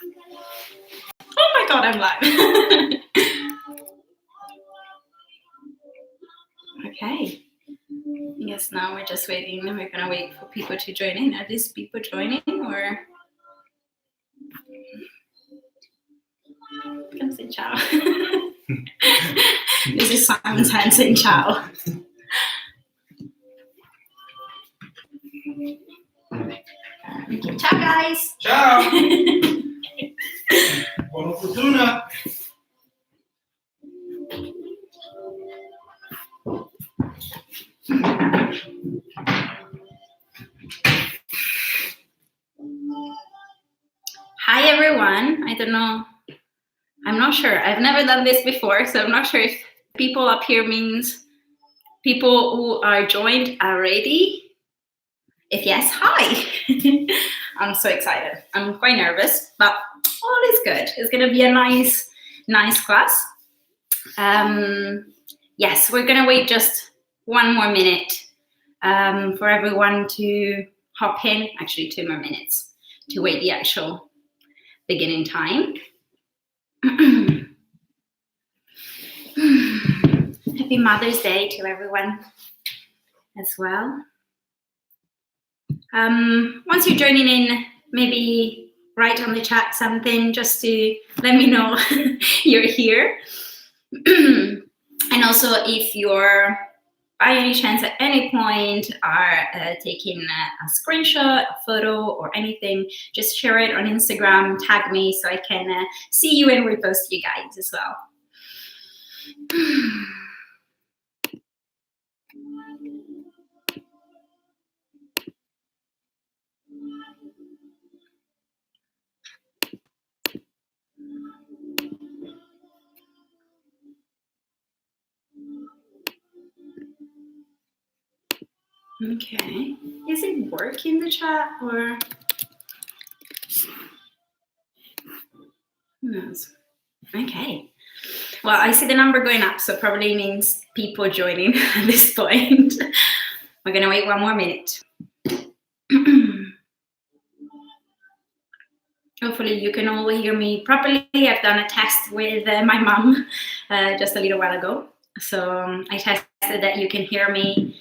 Oh my god, I'm live. Okay. I guess now we're just waiting. We're gonna wait for people to join in. Are these people joining or? I'm gonna say ciao. This is Simon's hand saying ciao. Ciao guys. Ciao. Buona fortuna. Hi everyone. I don't know. I'm not sure. I've never done this before, so I'm not sure if people up here means people who are joined already. If yes, hi. I'm so excited. I'm quite nervous, but all is good. It's gonna be a nice class. Yes, we're gonna wait just 1 more minute for everyone to hop in. Actually, 2 more minutes to wait the actual beginning time. Happy Mother's Day to everyone as well. Once you're joining in, maybe write on the chat something just to let me know you're here. And also, if you're by any chance at any point are taking a screenshot, a photo, or anything, just share it on Instagram, tag me so I can see you and repost you guys as well. Okay, is it working the chat or who knows? Okay, well, I see the number going up, so probably means people joining at this point. We're gonna wait 1 more minute. Hopefully you can all hear me properly. I've done a test with my mom just a little while ago. So I tested that you can hear me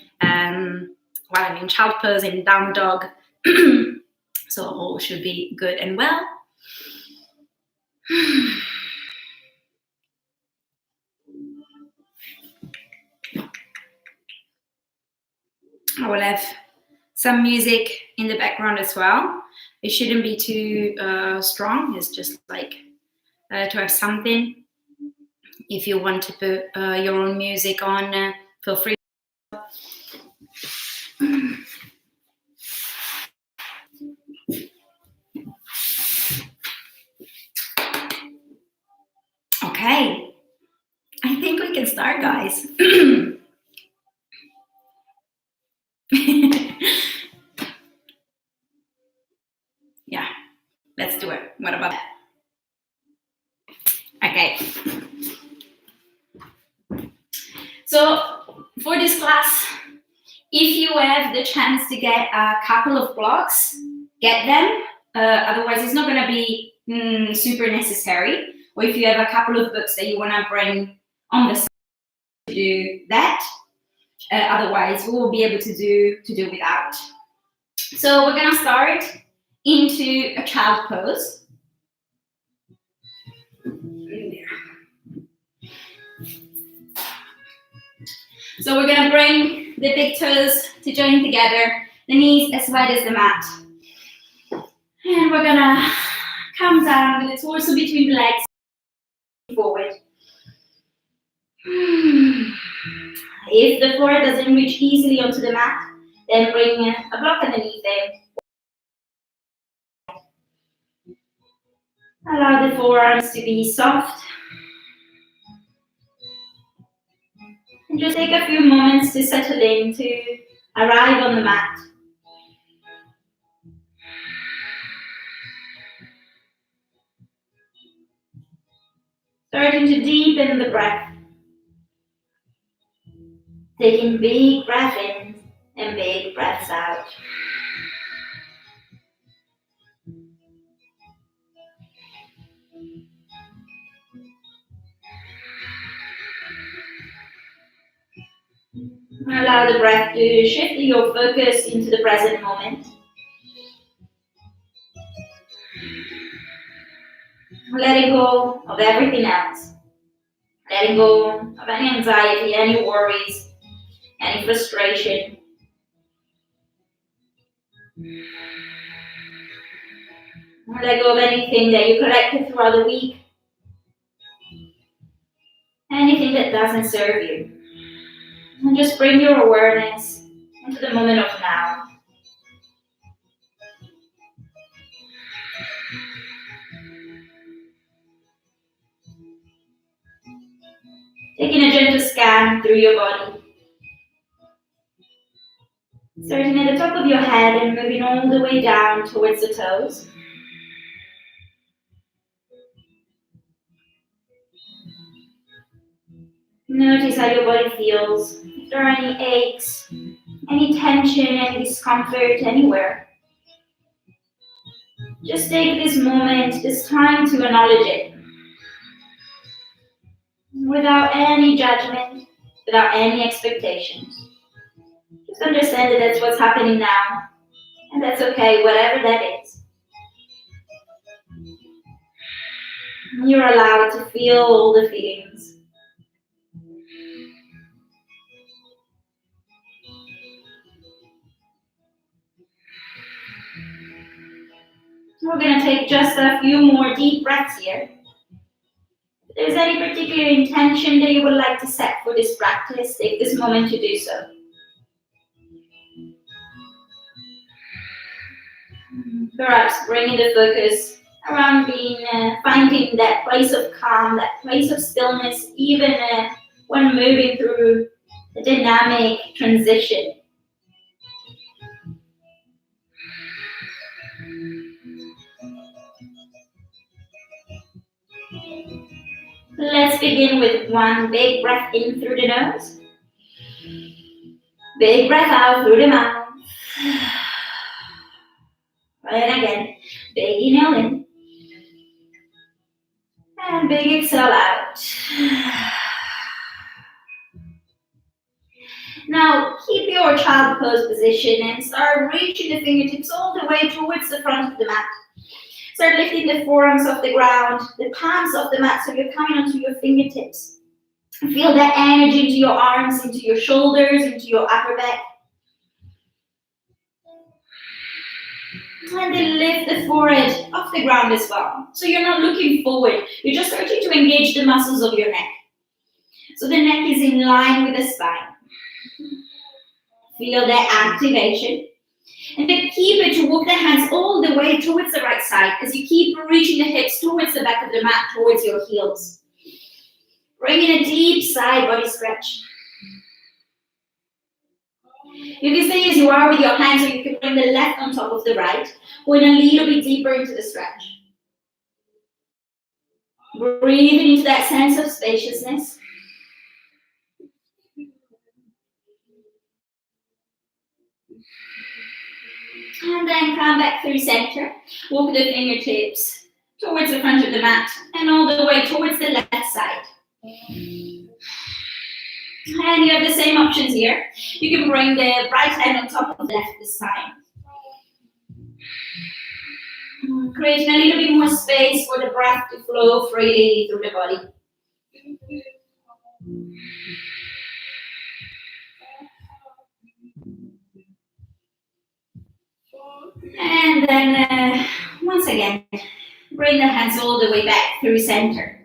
while I'm in child pose and down dog. So all should be good and well. I will have some music in the background as well. It shouldn't be too strong. It's just like to have something. If you want to put your own music on, feel free. Okay, I think we can start, guys. Yeah, let's do it. What about that? Okay. So for this class, if you have the chance to get a couple of blocks, get them. Otherwise, it's not going to be super necessary. Or if you have a couple of books that you want to bring on the side to do that. Otherwise, we will be able to do without. So we're going to start into a child pose. So we're going to bring the big toes to join together, the knees as wide as the mat. And we're going to come down with the torso between the legs, forward. If the floor doesn't reach easily onto the mat, then bring a block underneath it. Allow the forearms to be soft. And just take a few moments to settle in, to arrive on the mat. Starting to deepen the breath. Taking big breath in and big breaths out. Allow the breath to shift your focus into the present moment. Letting go of everything else. Letting go of any anxiety, any worries, any frustration. Let go of anything that you collected throughout the week. Anything that doesn't serve you. And just bring your awareness into the moment of now. Taking a gentle scan through your body. Starting at the top of your head and moving all the way down towards the toes. Notice how your body feels. If there are any aches, any tension, any discomfort anywhere. Just take this moment, this time to acknowledge it. Without any judgment, without any expectations. Just understand that that's what's happening now. And that's okay, whatever that is. You're allowed to feel all the feelings. We're going to take just a few more deep breaths here. If there's any particular intention that you would like to set for this practice, take this moment to do so. Perhaps bringing the focus around finding that place of calm, that place of stillness, even when moving through a dynamic transition. Let's begin with one big breath in through the nose. Big breath out through the mouth. And again, big inhale in. And big exhale out. Now, keep your child pose position and start reaching the fingertips all the way towards the front of the mat. Start lifting the forearms off the ground, the palms off the mat, so you're coming onto your fingertips. Feel that energy into your arms, into your shoulders, into your upper back. And then lift the forehead off the ground as well. So you're not looking forward. You're just starting to engage the muscles of your neck. So the neck is in line with the spine. Feel that activation. And then keep it to walk the hands all the way towards the right side as you keep reaching the hips towards the back of the mat, towards your heels. Bring in a deep side body stretch. You can stay as you are with your hands, or you can bring the left on top of the right, going a little bit deeper into the stretch. Breathing into that sense of spaciousness. And then come back through center. Walk the fingertips towards the front of the mat and all the way towards the left side. And you have the same options here. You can bring the right hand on top of the left this time. Creating a little bit more space for the breath to flow freely through the body. And then, once again, bring the hands all the way back through center.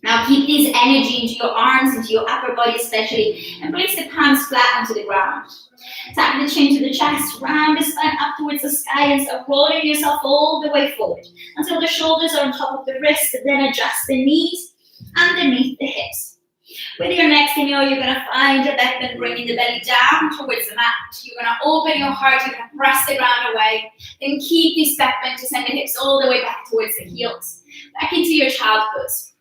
Now keep this energy into your arms, into your upper body especially, and place the palms flat onto the ground. Tap the chin to the chest, round the spine up towards the sky, and start rolling yourself all the way forward until the shoulders are on top of the wrists, and then adjust the knees underneath the hips. With your next inhale, you're going to find a back bend, bringing the belly down towards the mat. You're going to open your heart, you're going to press the ground away. Then keep this back bend to send the hips all the way back towards the heels. Back into your child pose.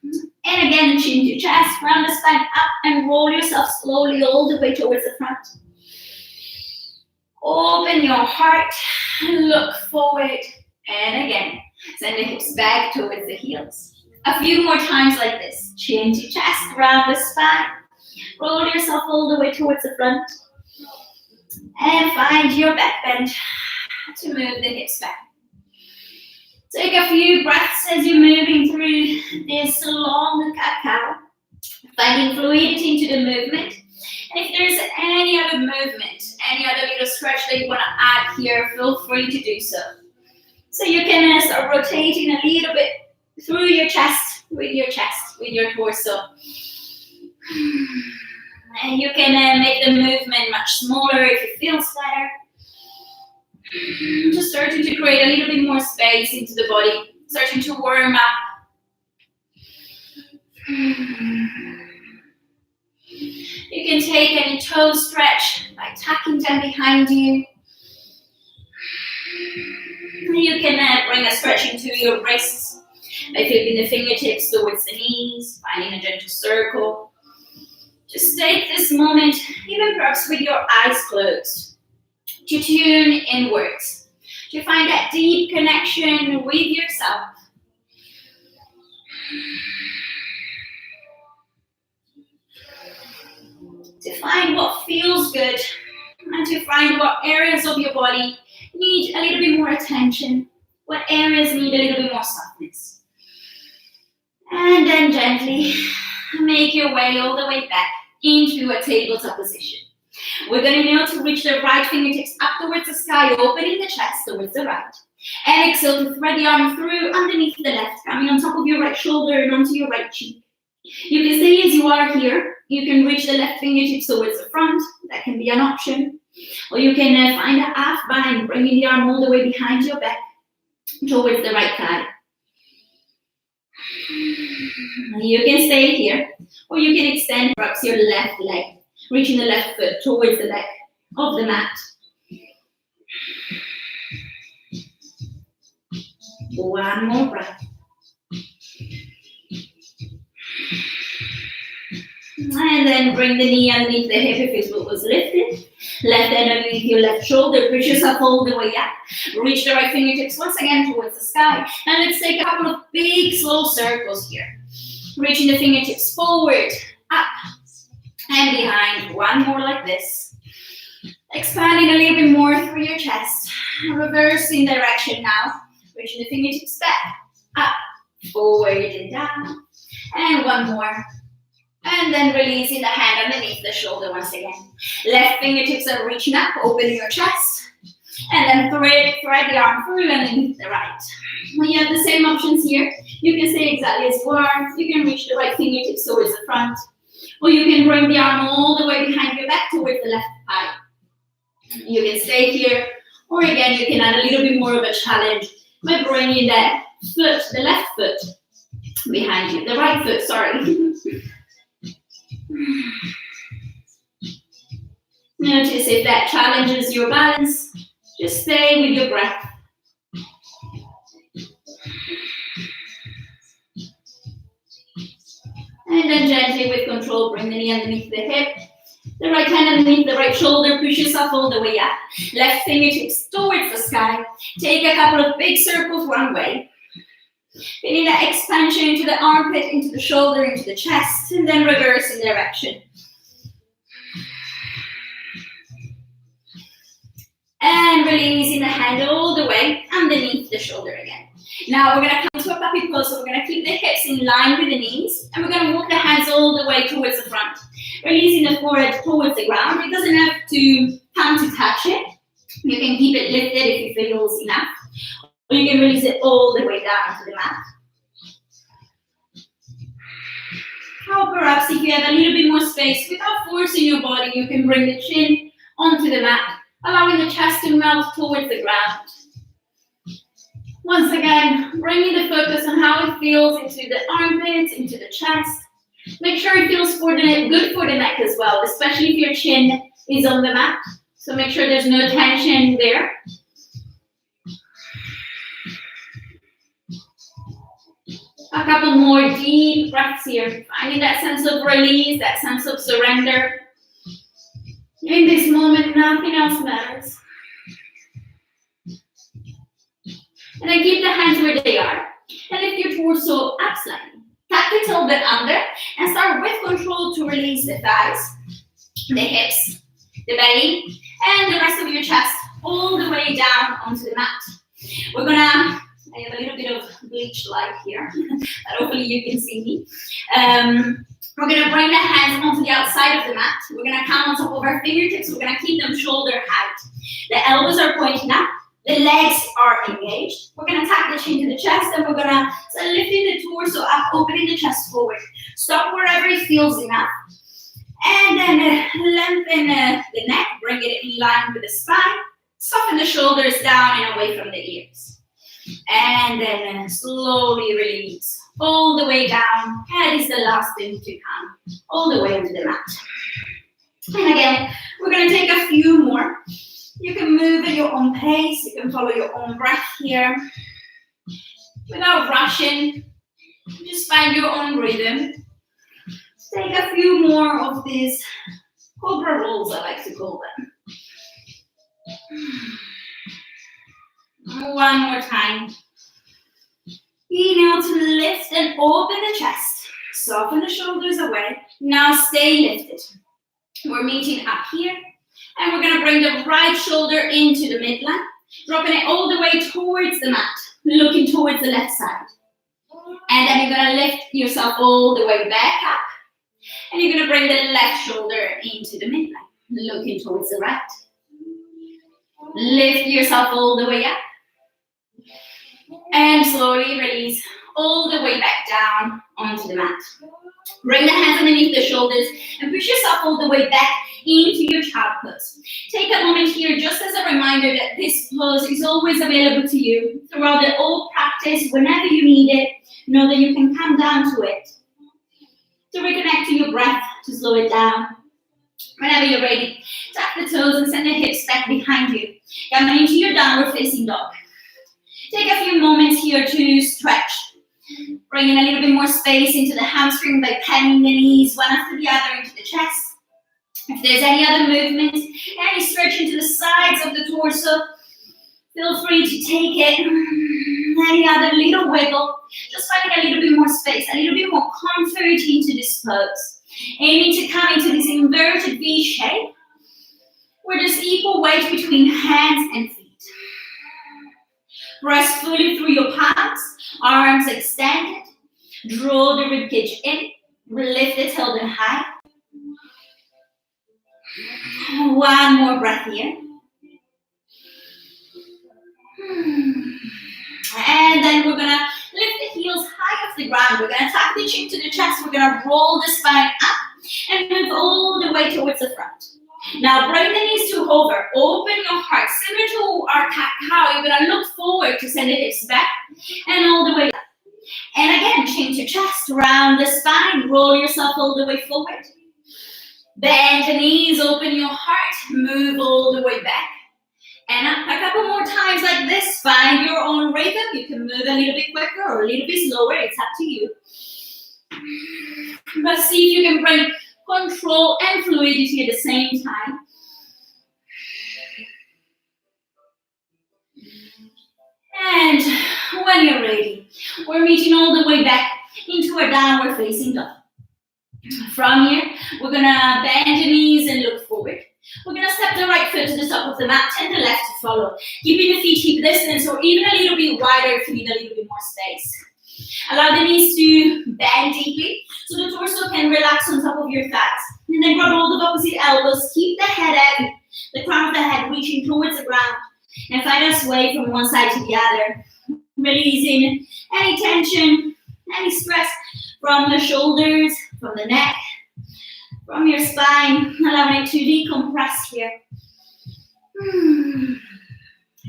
And again, chin to chest, round the spine up, and roll yourself slowly all the way towards the front. Open your heart, look forward, and again, send the hips back towards the heels. A few more times like this. Chin to chest, round the spine. Roll yourself all the way towards the front. And find your back bend to move the hips back. Take a few breaths as you're moving through this long cat-cow, finding fluidity into the movement. And if there's any other movement, any other little stretch that you want to add here, feel free to do so. So you can start rotating a little bit through your chest, with your torso. And you can make the movement much smaller if it feels better. Just starting to create a little bit more space into the body, starting to warm up. You can take any toe stretch by tucking them behind you. You can bring a stretch into your wrists by flipping the fingertips towards the knees, finding a gentle circle. Just take this moment, even perhaps with your eyes closed, to tune inwards, to find that deep connection with yourself. To find what feels good, and to find what areas of your body need a little bit more attention, what areas need a little bit more softness. And then gently make your way all the way back into a tabletop position. We're going to now to reach the right fingertips up towards the sky, opening the chest towards the right. And exhale to thread the arm through underneath the left, coming on top of your right shoulder and onto your right cheek. You can stay as you are here. You can reach the left fingertips towards the front. That can be an option. Or you can find a half bind, bringing the arm all the way behind your back towards the right thigh. You can stay here, or you can extend perhaps your left leg, reaching the left foot towards the leg of the mat. One more breath. And then bring the knee underneath the hip if it was lifted. Left hand underneath your left shoulder. Push yourself all the way up. Reach the right fingertips once again towards the sky. And let's take a couple of big, slow circles here. Reaching the fingertips forward, up, and behind. One more like this. Expanding a little bit more through your chest. Reversing direction now. Reaching the fingertips back, up, forward, and down. And one more. And then releasing the hand underneath the shoulder once again. Left fingertips are reaching up, opening your chest. And then thread the arm through underneath the right. When you have the same options here, you can stay exactly as you are. You can reach the right fingertips towards the front. Or you can bring the arm all the way behind your back towards the left thigh. You can stay here. Or again, you can add a little bit more of a challenge by bringing that foot, the left foot, behind you. The right foot, sorry. Notice if that challenges your balance, just stay with your breath. And then gently with control, bring the knee underneath the hip. The right hand underneath the right shoulder, push yourself all the way up. Left fingertips towards the sky. Take a couple of big circles one way. Feeling that expansion into the armpit, into the shoulder, into the chest, and then reverse in direction. And releasing the hand all the way underneath the shoulder again. Now we're going to come to a puppy pose, so we're going to keep the hips in line with the knees, and we're going to walk the hands all the way towards the front, releasing the forehead towards the ground. It doesn't have to come to touch it. You can keep it lifted if it feels enough, or you can release it all the way down to the mat. Or perhaps if you have a little bit more space, without forcing your body, you can bring the chin onto the mat, allowing the chest to melt towards the ground. Once again, bringing the focus on how it feels into the armpits, into the chest. Make sure it feels good for the neck as well, especially if your chin is on the mat. So make sure there's no tension there. A couple more deep breaths here, finding that sense of release, that sense of surrender. In this moment, nothing else matters. And then keep the hands where they are. And lift your torso up slightly. Tuck the tailbone under and start with control to release the thighs, the hips, the belly, And the rest of your chest all the way down onto the mat. We're gonna, I have a little bit of bleach light here, but hopefully you can see me. We're gonna bring the hands onto the outside of the mat. We're gonna come on top of our fingertips. We're gonna keep them shoulder height. The elbows are pointing up. The legs are engaged. We're gonna tap the chin to the chest, and we're gonna start lifting the torso up, opening the chest forward. Stop wherever it feels enough. And then lengthen the neck, bring it in line with the spine. Soften the shoulders down and away from the ears. And then slowly release. All the way down. Head is the last thing to come. All the way into the mat. And again, we're going to take a few more. You can move at your own pace. You can follow your own breath here. Without rushing. Just find your own rhythm. Take a few more of these cobra rolls, I like to call them. One more time. Inhale to lift and open the chest. Soften the shoulders away. Now stay lifted. We're meeting up here. And we're going to bring the right shoulder into the midline. Dropping it all the way towards the mat. Looking towards the left side. And then you're going to lift yourself all the way back up. And you're going to bring the left shoulder into the midline. Looking towards the right. Lift yourself all the way up. And slowly release all the way back down onto the mat. Bring the hands underneath the shoulders and push yourself all the way back into your child pose. Take a moment here just as a reminder that this pose is always available to you throughout the whole practice. Whenever you need it, know that you can come down to it. To reconnect to your breath, to slow it down. Whenever you're ready, tap the toes and send the hips back behind you. Coming into your downward facing dog. Take a few moments here to stretch. Bringing a little bit more space into the hamstring by bending the knees one after the other into the chest. If there's any other movement, any stretch into the sides of the torso, feel free to take it. Any other little wiggle. Just finding a little bit more space, a little bit more comfort into this pose. Aiming to come into this inverted V shape, where there's equal weight between hands and feet. Press fully through your palms, arms extended. Draw the ribcage in, lift the tailbone high. One more breath here. And then we're gonna lift the heels high off the ground. We're gonna tuck the chin to the chest. We're gonna roll the spine up and move all the way towards the front. Now bring the knees to hover. Open your heart. Similar to our cat cow, you're gonna look forward to send the hips back and all the way up. And again, chin to chest, round the spine, roll yourself all the way forward. Bend the knees, open your heart, move all the way back. And up a couple more times like this. Find your own rhythm. You can move a little bit quicker or a little bit slower. It's up to you. But see if you can bring control and fluidity at the same time. And when you're ready, we're meeting all the way back into our downward facing dog. From here, we're gonna bend the knees and look forward. We're gonna step the right foot to the top of the mat and the left to follow. Keeping the feet hip distance or even a little bit wider if you need a little bit more space. Allow the knees to bend deeply so the torso can relax on top of your thighs. And then grab hold of opposite elbows. Keep the head heavy, the crown of the head reaching towards the ground. And find a sway from one side to the other. Releasing any tension, any stress from the shoulders, from the neck, from your spine, allowing it to decompress here.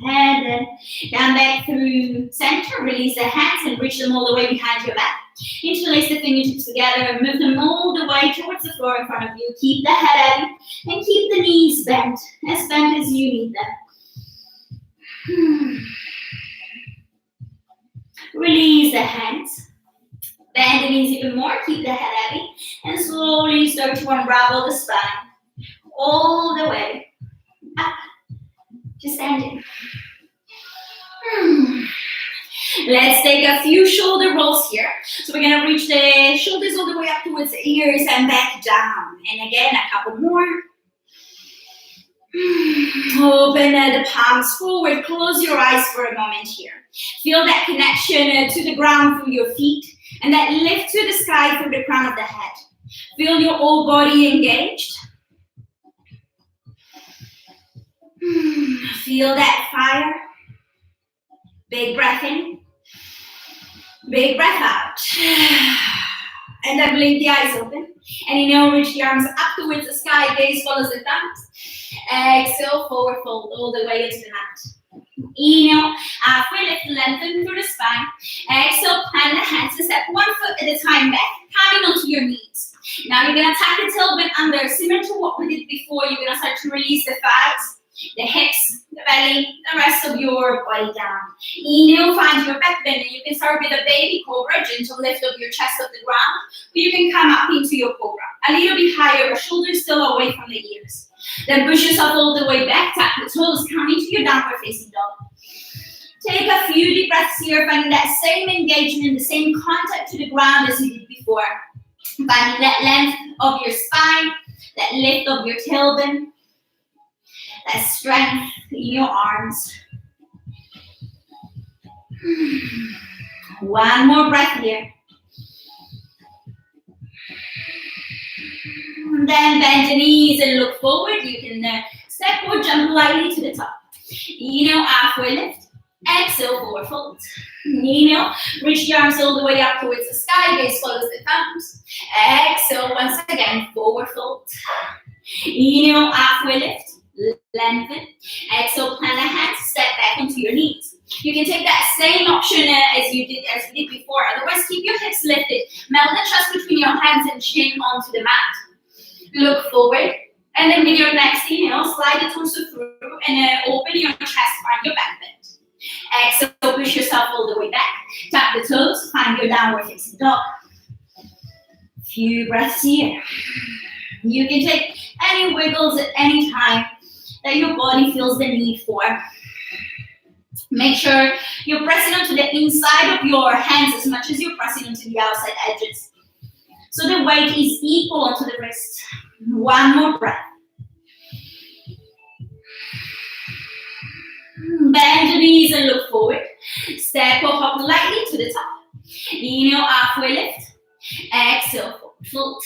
And then down back through center, release the hands and reach them all the way behind your back. Interlace the fingertips together and move them all the way towards the floor in front of you. Keep the head heavy and keep the knees bent as you need them. Release the hands. Bend the knees even more, keep the head heavy, and slowly start to unravel the spine all the way up to standing. Let's take a few shoulder rolls here. So we're gonna reach the shoulders all the way up towards the ears and back down. And again, a couple more. Open the palms forward. Close your eyes for a moment here. Feel that connection to the ground through your feet and that lift to the sky through the crown of the head. Feel your whole body engaged. Feel that fire. Big breath in. Big breath out. And then blink the eyes open. And inhale, reach the arms up towards the sky. Gaze follows the thumbs. Exhale, forward fold all the way into the mat. Inhale, halfway lift, lengthen through the spine. Exhale, plant the hands to step one foot at a time back, coming onto your knees. Now you're going to tap the tailbone under, similar to what we did before. You're going to start to release the thighs, the hips, the belly, the rest of your body down. Inhale, find your back bend, and you can start with a baby cobra, gentle lift of your chest off the ground. Or you can come up into your cobra, a little bit higher, your shoulders still away from the ears. Then push yourself all the way back, tap the toes, come into your downward facing dog. Take a few deep breaths here, finding that same engagement, the same contact to the ground as you did before. Finding that length of your spine, that lift of your tailbone, that strength in your arms. One more breath here. Then bend the knees and look forward. You can step or jump lightly to the top. Inhale, halfway lift. Exhale, forward fold. Inhale, reach the arms all the way up towards the sky. Gaze follows the thumbs. Exhale, once again, forward fold. Inhale, halfway lift. Lengthen. Exhale, plant the hands. Step back onto your knees. You can take that same option as we did before. Otherwise, keep your hips lifted. Melt the chest between your hands and chin onto the mat. Look forward, and then with your next inhale, slide the torso through and open your chest, find your back bend. Exhale, push yourself all the way back. Tap the toes, find your downward facing dog. Few breaths here. You can take any wiggles at any time that your body feels the need for. Make sure you're pressing onto the inside of your hands as much as you're pressing onto the outside edges. So the weight is equal onto the wrist. One more breath. Bend the knees and look forward. Step or hop lightly to the top. Inhale, halfway lift. Exhale, forward fold.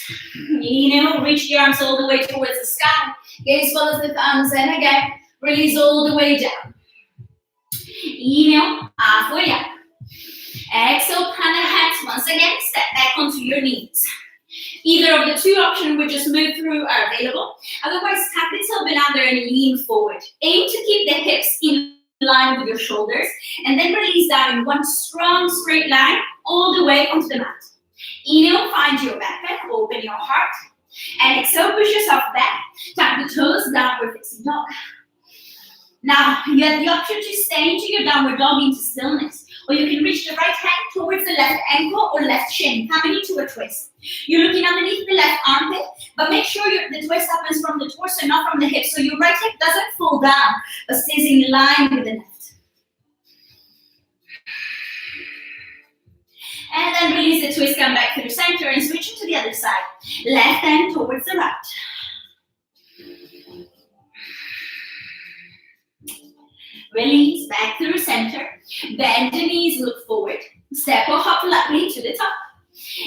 Inhale, reach the arms all the way towards the sky. Gaze follows the thumbs, and again, release all the way down. Inhale, halfway up. Exhale, plant the hands once again, step back onto your knees. Either of the two options we just moved through are available. Otherwise, tap the tailbone under and lean forward. Aim to keep the hips in line with your shoulders, and then release down in one strong straight line all the way onto the mat. Inhale, find your back bend, open your heart, and exhale, push yourself back. Tap the toes, downward facing dog. Now, you have the option to stay into your downward dog into stillness, or you can reach the right hand towards the left ankle or left shin, coming into a twist. You're looking underneath the left armpit, but make sure the twist happens from the torso, not from the hip, so your right hip doesn't fall down, but stays in line with the left. And then release the twist, come back to the center, and switch to the other side. Left hand towards the right. Release back to the center. Bend the knees, look forward. Step or hop lightly to the top.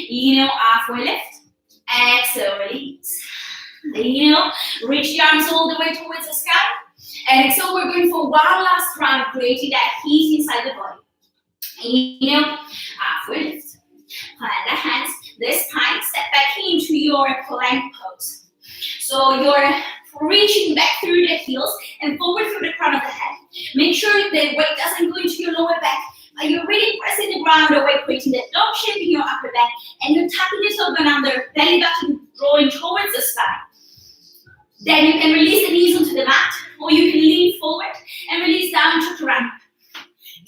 Inhale, halfway lift. Exhale, release. Inhale, reach the arms all the way towards the sky. And exhale, we're going for one last round, creating that heat inside the body. Inhale, halfway lift. Plant the hands. This time, step back into your plank pose. So you're reaching back through the heels and forward through the crown of the head. Make sure the weight doesn't go into your lower back. You're really pressing the ground away, creating that dog shape in your upper back, and you're tapping the tailbone under, belly button drawing towards the sky. Then you can release the knees onto the mat, or you can lean forward and release down, chaturanga.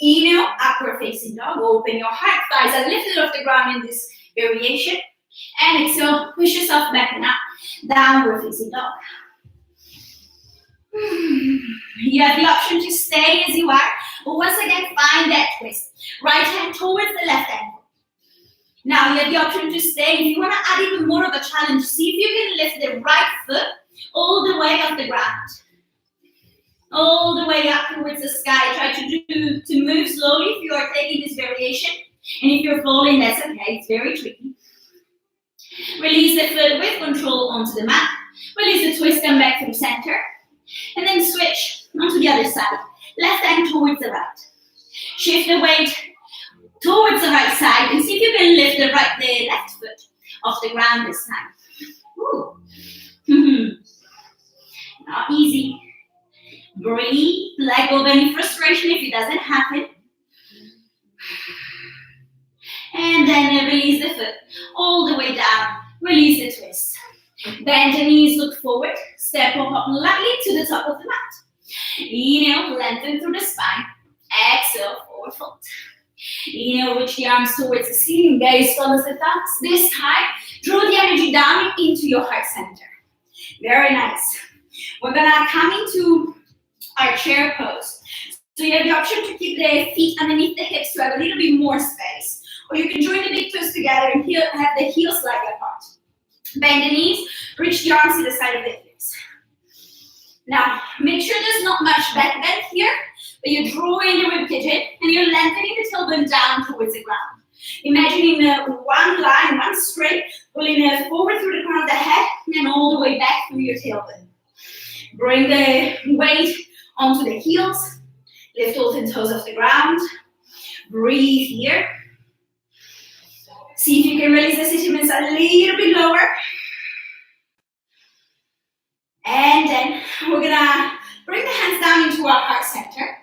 Inhale, upward facing dog. Open your heart, thighs are lifted off the ground in this variation. And exhale, push yourself back and up, downward facing dog. You have the option to stay as you are, but once again, find that twist. Right hand towards the left ankle. Now you have the option to stay. If you want to add even more of a challenge, see if you can lift the right foot all the way off the ground. all the way up towards the sky. Try to move slowly if you are taking this variation. And if you're falling, that's okay, it's very tricky. Release the foot with control onto the mat. Release the twist, come back through center. And then switch onto the other side. Left hand towards the right. Shift the weight towards the right side and see if you can lift the left foot off the ground this time. Ooh. Not easy. Breathe, let go of any frustration if it doesn't happen. And then release the foot all the way down. Release the twist. Bend the knees, look forward. Step up lightly to the top of the mat. Inhale, lengthen through the spine. Exhale, forward fold. Inhale, reach the arms towards the ceiling. Gaze follows the thumbs. This time, draw the energy down into your heart center. Very nice. We're gonna come into our chair pose. So you have the option to keep the feet underneath the hips to have a little bit more space. Or you can join the big toes together and have the heels slightly apart. Bend the knees, reach the arms to the side of the hips. Now, make sure there's not much back bend here, but you're drawing the rib cage in and you're lengthening the tailbone down towards the ground. Imagining one line, one straight, pulling forward through the crown of the head and all the way back through your tailbone. Bring the weight onto the heels. Lift all 10 toes off the ground. Breathe here. See if you can release the sitting a little bit lower. And then we're gonna bring the hands down into our heart center.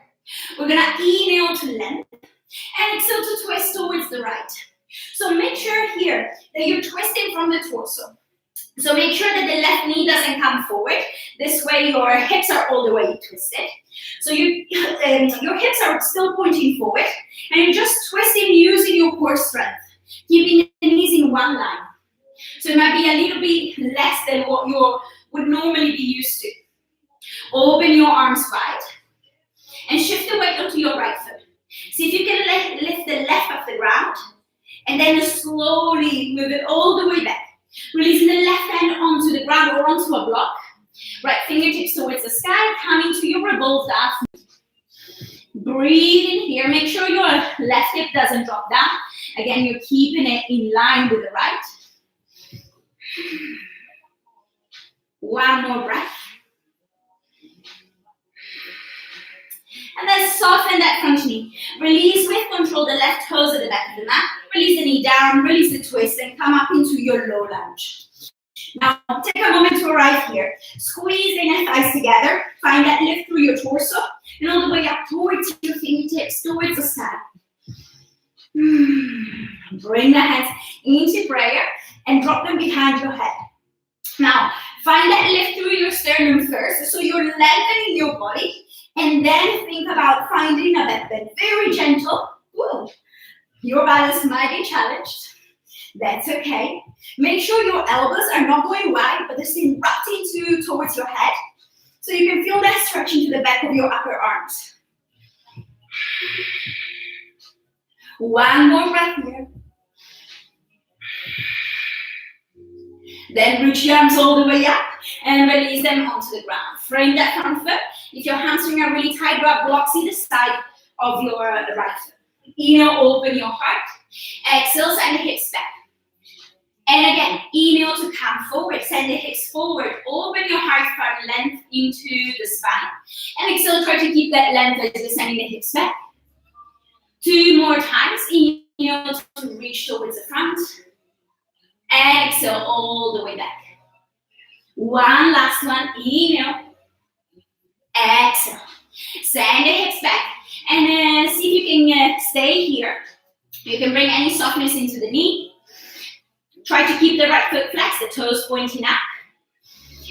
We're gonna inhale to length and exhale to twist towards the right. So make sure here that you're twisting from the torso. So make sure that the left knee doesn't come forward. This way your hips are all the way twisted. So your hips are still pointing forward and you're just twisting using your core strength. Keeping the knees in one line. So it might be a little bit less than what you would normally be used to. Open your arms wide and shift the weight onto your right foot. See if you can lift the left off the ground and then slowly move it all the way back. Releasing the left hand onto the ground or onto a block. Right fingertips towards the sky, coming to your revolved arm. Breathe in here. Make sure your left hip doesn't drop down. Again, you're keeping it in line with the right. One more breath. And then soften that front knee. Release with control the left toes at the back of the mat. Release the knee down, release the twist, and come up into your low lunge. Now, take a moment to arrive here. Squeeze the inner thighs together. Find that lift through your torso and all the way up towards your fingertips, towards the sky. Bring the hands into prayer and drop them behind your head. Now, find that lift through your sternum first, so you're lengthening your body, and then think about finding a back bend. Very gentle. Whoa. Your balance might be challenged. That's okay. Make sure your elbows are not going wide, but they're still wrapped into towards your head, so you can feel that stretching to the back of your upper arms. One more breath here. Then reach your arms all the way up and release them onto the ground. Frame that front foot. If your hamstrings are really tight, grab blocks either side of your right foot. Inhale, open your heart. Exhale, send the hips back. And again, inhale to come forward. Send the hips forward. Open your heart for length into the spine. And exhale, try to keep that length as you're sending the hips back. 2 more times. Inhale to reach towards the front. Exhale all the way back. One last one. Inhale. Exhale. Send the hips back. And see if you can stay here. You can bring any softness into the knee. Try to keep the right foot flexed, the toes pointing up.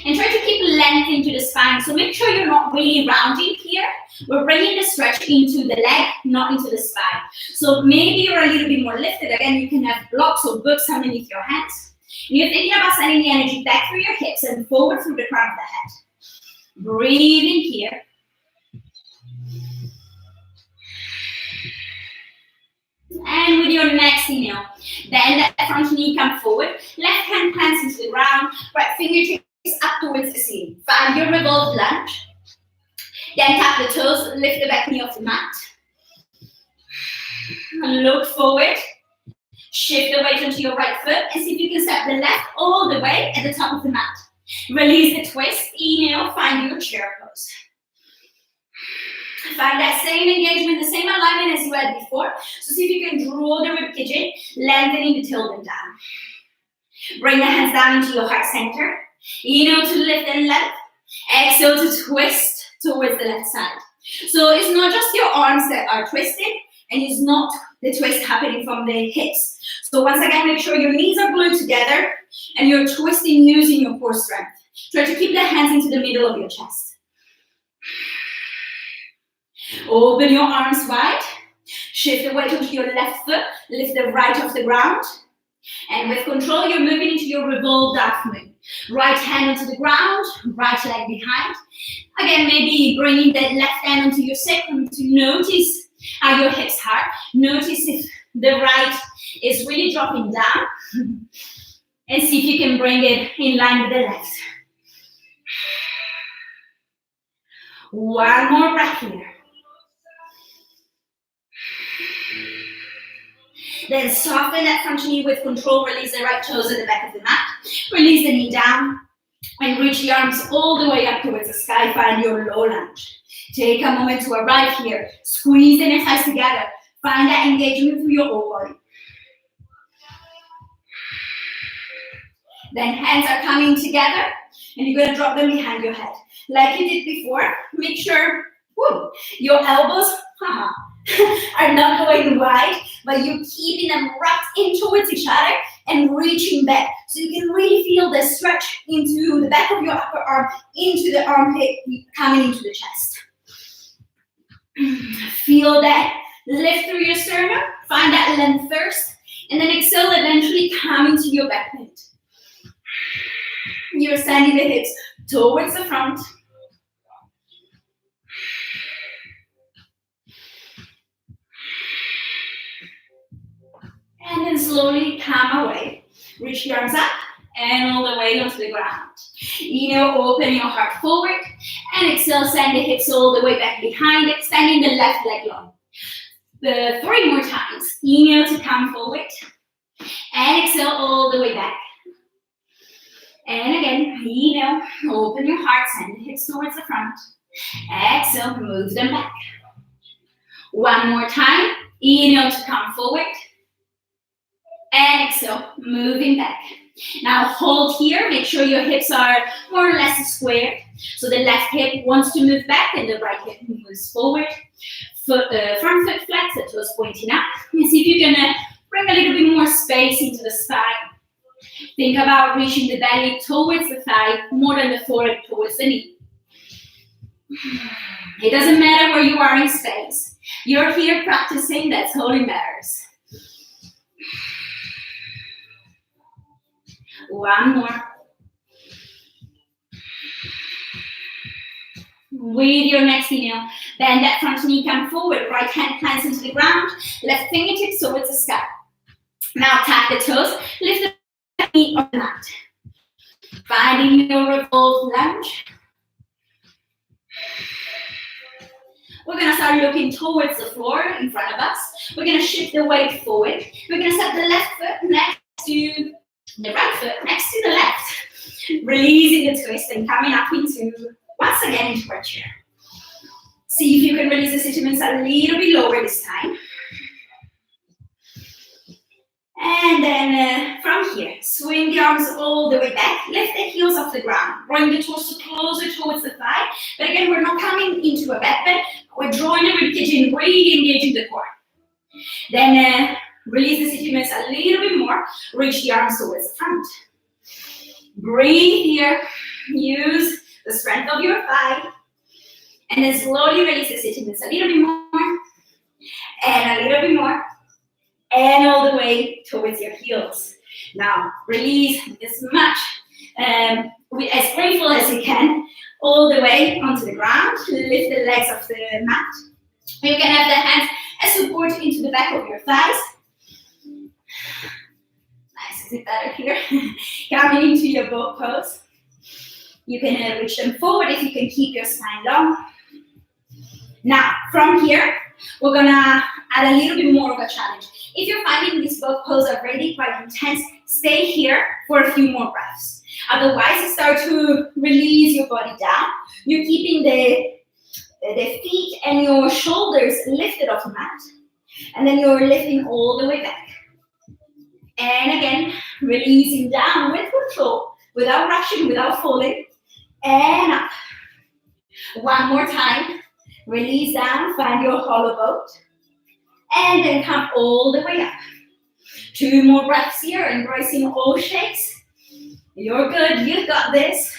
And try to keep length into the spine. So make sure you're not really rounding here. We're bringing the stretch into the leg, not into the spine. So maybe you're a little bit more lifted. Again, you can have blocks or books underneath your hands. And you're thinking about sending the energy back through your hips and forward through the crown of the head. Breathe in here. And with your next inhale, bend that front knee, come forward. Left hand plants into the ground. Right fingertips up towards the ceiling. Find your revolved lunge. Then tap the toes, lift the back knee off the mat. Look forward. Shift the weight onto your right foot and see if you can step the left all the way at the top of the mat. Release the twist. Inhale, find your chair pose. Find that same engagement, the same alignment as you had before. So see if you can draw the rib cage in, lengthening the tailbone down. Bring the hands down into your heart center. Inhale to lift and length. Exhale to twist towards the left side. So it's not just your arms that are twisted, and it's not the twist happening from the hips. So once again, make sure your knees are glued together and you're twisting using your core strength. Try to keep the hands into the middle of your chest. Open your arms wide. Shift the weight onto your left foot. Lift the right off the ground. And with control, you're moving into your revolved half moon. Right hand onto the ground, right leg behind. Again, maybe bringing that left hand onto your sacrum to notice how your hips are. Notice if the right is really dropping down. And see if you can bring it in line with the left. One more breath here. Then soften that front knee with control. Release the right toes at the back of the mat. Release the knee down. And reach the arms all the way up towards the sky. Find your low lunge. Take a moment to arrive here. Squeeze the inner thighs together. Find that engagement through your whole body. Then hands are coming together. And you're going to drop them behind your head. Like you did before. Make sure your elbows are not going wide, but you're keeping them wrapped in towards each other and reaching back. So you can really feel the stretch into the back of your upper arm, into the armpit, coming into the chest. Feel that lift through your sternum. Find that length first, and then exhale, eventually come into your back bend. You're sending the hips towards the front. And then slowly come away. Reach the arms up and all the way onto the ground. Inhale, open your heart forward. And exhale, send the hips all the way back behind, extending the left leg long. 3 more times. Inhale to come forward. And exhale all the way back. And again, inhale, open your heart, send the hips towards the front. Exhale, move them back. 1 more time. Inhale to come forward. And exhale, moving back. Now hold here. Make sure your hips are more or less squared. So the left hip wants to move back and the right hip moves forward. Front foot flex, the toes pointing up. And see if you can bring a little bit more space into the spine. Think about reaching the belly towards the thigh more than the forehead towards the knee. It doesn't matter where you are in space. You're here practicing, that's all it matters. 1 more. With your next inhale, bend that front knee, come forward. Right hand plants into the ground. Left fingertips towards the sky. Now tap the toes. Lift the knee on the mat. Finding your revolved lunge. We're going to start looking towards the floor in front of us. We're going to shift the weight forward. We're going to set the left foot next to the right foot next to the left. Releasing the twist and coming up into, once again, into our chair. See if you can release the sit-to-mins a little bit lower this time. And then from here, swing the arms all the way back. Lift the heels off the ground. Bring the torso closer towards the thigh. But again, we're not coming into a back bend. We're drawing the rib cage in, really engaging the core. Then release the sit-to-mins a little bit more. Reach the arms towards the front. Breathe here. Use the strength of your thigh. And then slowly release the sit-to-mins a little bit more. And a little bit more. And all the way towards your heels. Now, release as much, as grateful as you can, all the way onto the ground. Lift the legs off the mat. You can have the hands as support into the back of your thighs. Nice, is it better here? Coming into your boat pose. You can reach them forward if you can keep your spine long. Now, from here, we're gonna add a little bit more of a challenge. If you're finding these both poses already quite intense, stay here for a few more breaths. Otherwise, start to release your body down. You're keeping the feet and your shoulders lifted off the mat. And then you're lifting all the way back. And again, releasing down with control, without rushing, without falling. And up. One more time. Release down, find your hollow boat. And then come all the way up. 2 more breaths here, embracing all shapes. You're good, you've got this.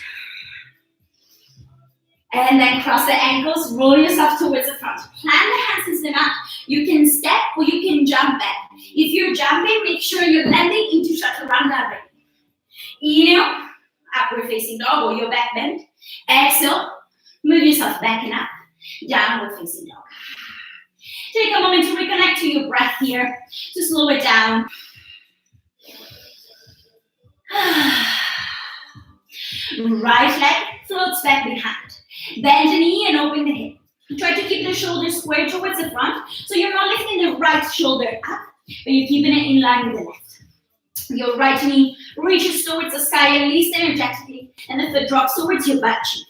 And then cross the ankles, roll yourself towards the front. Plant the hands into the mat. You can step or you can jump back. If you're jumping, make sure you're landing into chaturanga. Inhale, upward facing dog or your back bend. Exhale, move yourself back and up. Downward facing dog. Take a moment to reconnect to your breath here, to slow it down. Right leg floats back behind. Bend the knee and open the hip. Try to keep the shoulders square towards the front, so you're not lifting the right shoulder up, but you're keeping it in line with the left. Your right knee reaches towards the sky at least energetically, and the foot drops towards your butt cheek.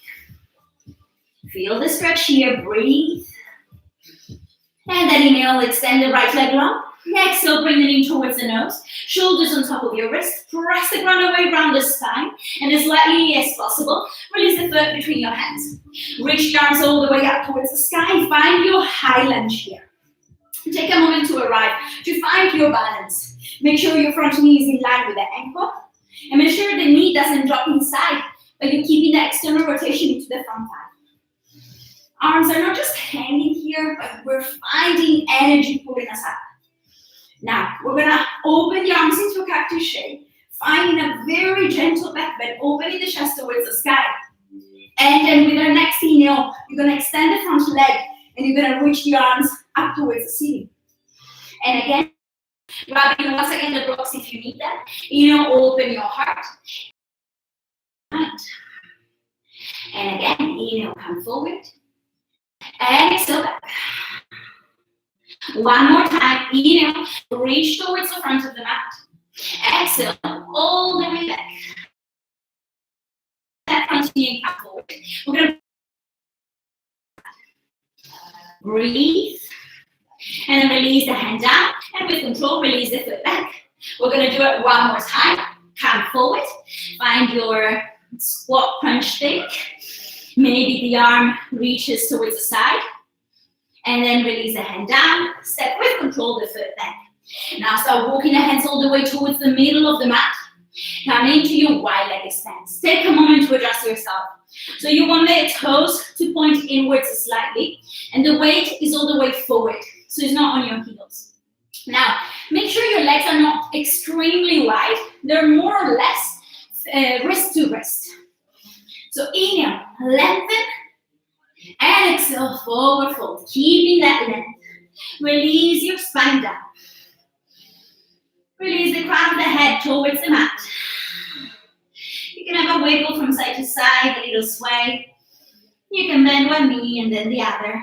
Feel the stretch here, breathe. And then inhale, extend the right leg long. Exhale, bring the knee towards the nose. Shoulders on top of your wrist. Press the ground away around the spine. And as lightly as possible, release the foot between your hands. Reach the arms all the way up towards the sky. Find your high lunge here. Take a moment to arrive, to find your balance. Make sure your front knee is in line with the ankle. And make sure the knee doesn't drop inside, but you're keeping the external rotation into the front thigh. Arms are not just hanging here, but we're finding energy pulling us up. Now, we're gonna open the arms into a cactus shape, finding a very gentle back bend, opening the chest towards the sky. And then with our next inhale, you're gonna extend the front leg, and you're gonna reach the arms up towards the ceiling. And again, grabbing once again the blocks if you need them. Open your heart. And again, inhale, come forward. Exhale back. One more time. Inhale, reach towards the front of the mat. Exhale, all the way back. That front knee come forward. We're going to breathe. And then release the hand down. And with control, release the foot back. We're going to do it one more time. Come forward. Find your squat punch stick. Maybe the arm reaches towards the side. And then release the hand down. Step with control, the foot back. Now start walking the hands all the way towards the middle of the mat. Come into your wide leg stance. Take a moment to adjust yourself. So you want the toes to point inwards slightly. And the weight is all the way forward. So it's not on your heels. Now, make sure your legs are not extremely wide. They're more or less wrist to wrist. So inhale, lengthen, and exhale, forward fold. Keeping that length. Release your spine down. Release the crown of the head towards the mat. You can have a wiggle from side to side, a little sway. You can bend one knee and then the other.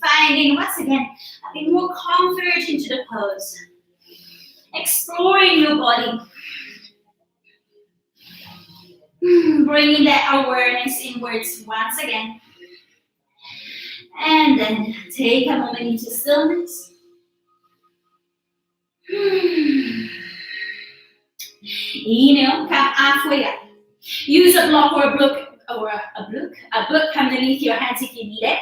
Finding, once again, a bit more comfort into the pose. Exploring your body. Bringing that awareness inwards once again. And then take a moment into stillness. Inhale, come halfway up. Use a block or a book underneath your hands if you need it.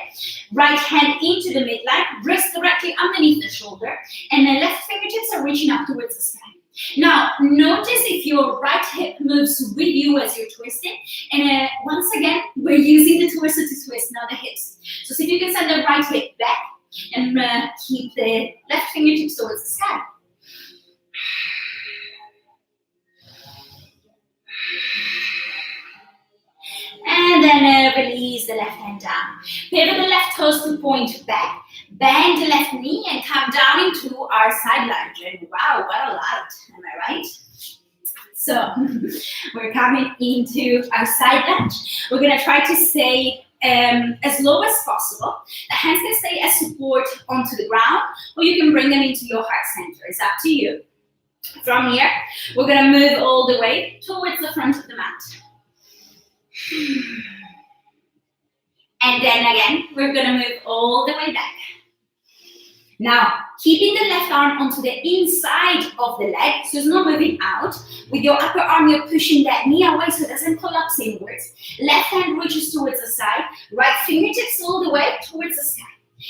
Right hand into the midline, wrist directly underneath the shoulder, and the left fingertips are reaching up towards the sky. Now, notice if your right hip moves with you as you're twisting, and once again, we're using the torso to twist, not the hips. So see if you can send the right hip back, and keep the left fingertips towards the sky. And then release the left hand down. Pivot the left toes to point back. Bend the left knee and come down into our side lunge. And wow, what a light, am I right? So we're coming into our side lunge. We're gonna try to stay as low as possible. The hands can stay as support onto the ground, or you can bring them into your heart center. It's up to you. From here, we're going to move all the way towards the front of the mat. And then again, we're going to move all the way back. Now, keeping the left arm onto the inside of the leg, so it's not moving out. With your upper arm, you're pushing that knee away so it doesn't collapse inwards. Left hand reaches towards the side, right fingertips all the way towards the sky.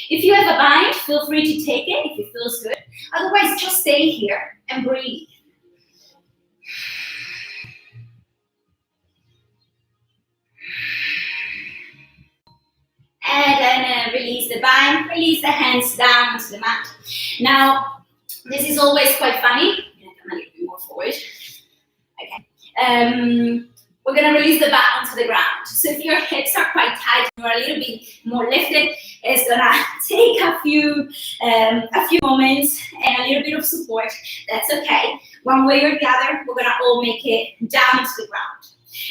If you have a bind, feel free to take it if it feels good. Otherwise, just stay here and breathe. And then release the bind, release the hands down onto the mat. Now, this is always quite funny. Come a little bit more forward. Okay. We're going to release the back onto the ground. So if your hips are quite tight, you're a little bit more lifted, it's going to take a few moments and a little bit of support. That's okay. One way or the other, we're going to all make it down to the ground.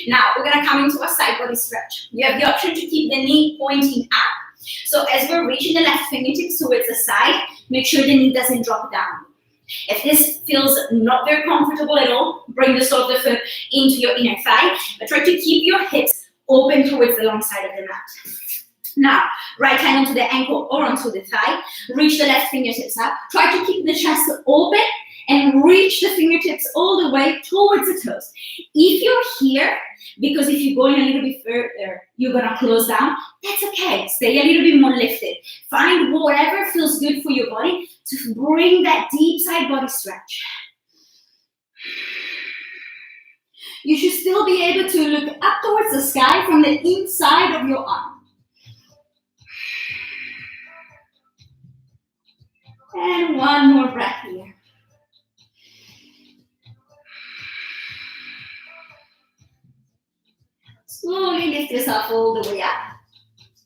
Now, we're going to come into a side body stretch. You have the option to keep the knee pointing up. So as we're reaching the left fingertips towards the side, make sure the knee doesn't drop down. If this feels not very comfortable at all, bring the sole of the foot into your inner thigh, but try to keep your hips open towards the long side of the mat. Now, right hand onto the ankle or onto the thigh, reach the left fingertips up. Try to keep the chest open and reach the fingertips all the way towards the toes. If you're here, because if you're going a little bit further, you're gonna close down, that's okay. Stay a little bit more lifted. Find whatever feels good for your body to bring that deep side body stretch. You should still be able to look up towards the sky from the inside of your arm. And one more breath here. Slowly lift yourself all the way up.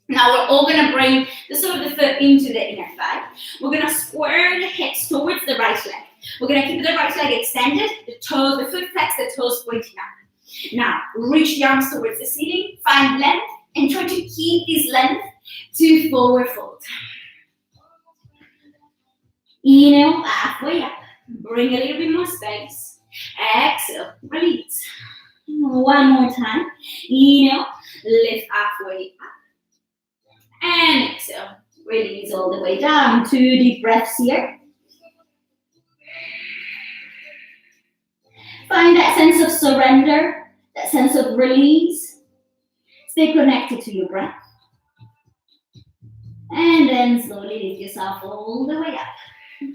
Now we're all going to bring the sole of the foot into the inner thigh. We're going to square the hips towards the right leg. We're going to keep the right leg extended, the foot flex, the toes pointing up. Now, reach the arms towards the ceiling, find length, and try to keep this length to forward fold. Inhale, halfway up. Bring a little bit more space. Exhale, release. One more time. Inhale, lift halfway up. And exhale, release all the way down. 2 deep breaths here. Find that sense of surrender, that sense of release. Stay connected to your breath. And then slowly lift yourself all the way up.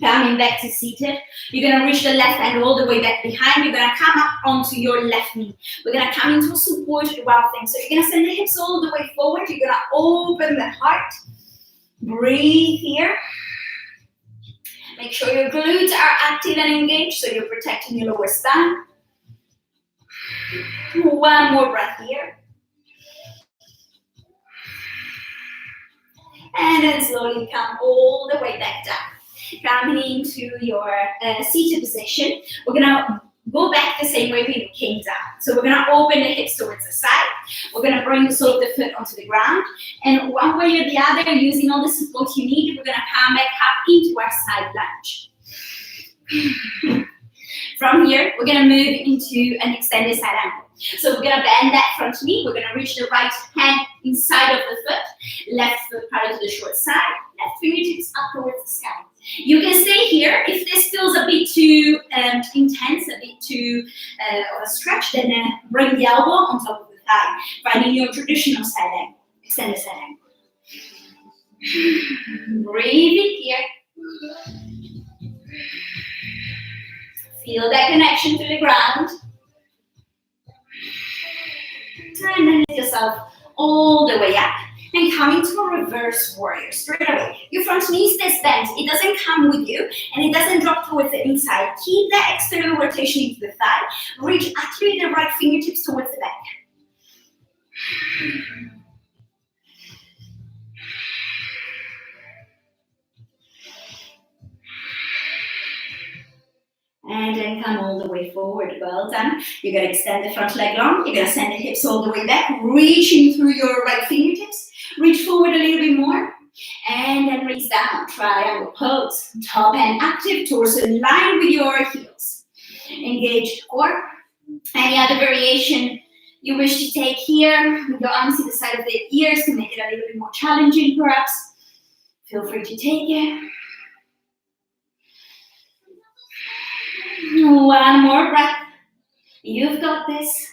Coming back to seated. You're going to reach the left hand all the way back behind. You're going to come up onto your left knee. We're going to come into a supported wild thing. So you're going to send the hips all the way forward. You're going to open the heart. Breathe here. Make sure your glutes are active and engaged so you're protecting your lower spine. One more breath here. And then slowly come all the way back down. Coming into your seated position, we're going to go back the same way we came down. So we're going to open the hips towards the side. We're going to bring the sole of the foot onto the ground. And one way or the other, using all the support you need, we're going to come back up into our side lunge. From here, we're going to move into an extended side angle. So we're going to bend that front knee. We're going to reach the right hand inside of the foot. Left foot parallel to the short side. Left fingertips up towards the sky. You can stay here. If this feels a bit too intense, a bit too of a stretch, then bring the elbow on top of the thigh, finding your traditional side angle, extended side angle. Breathing here. Feel that connection to the ground. And then lift yourself all the way up. And come into a reverse warrior straight away. Your front knee stays bent. It doesn't come with you and it doesn't drop towards the inside. Keep that external rotation into the thigh. Reach actually the right fingertips towards the back. And then come all the way forward. Well done. You're going to extend the front leg long. You're going to send the hips all the way back, reaching through your right fingertips. Reach forward a little bit more. And then release down. Triangle pose. Top hand active. Torso in line with your heels. Engage the core. Any other variation you wish to take here with your arms to the side of the ears to make it a little bit more challenging, perhaps. Feel free to take it. One more breath. You've got this.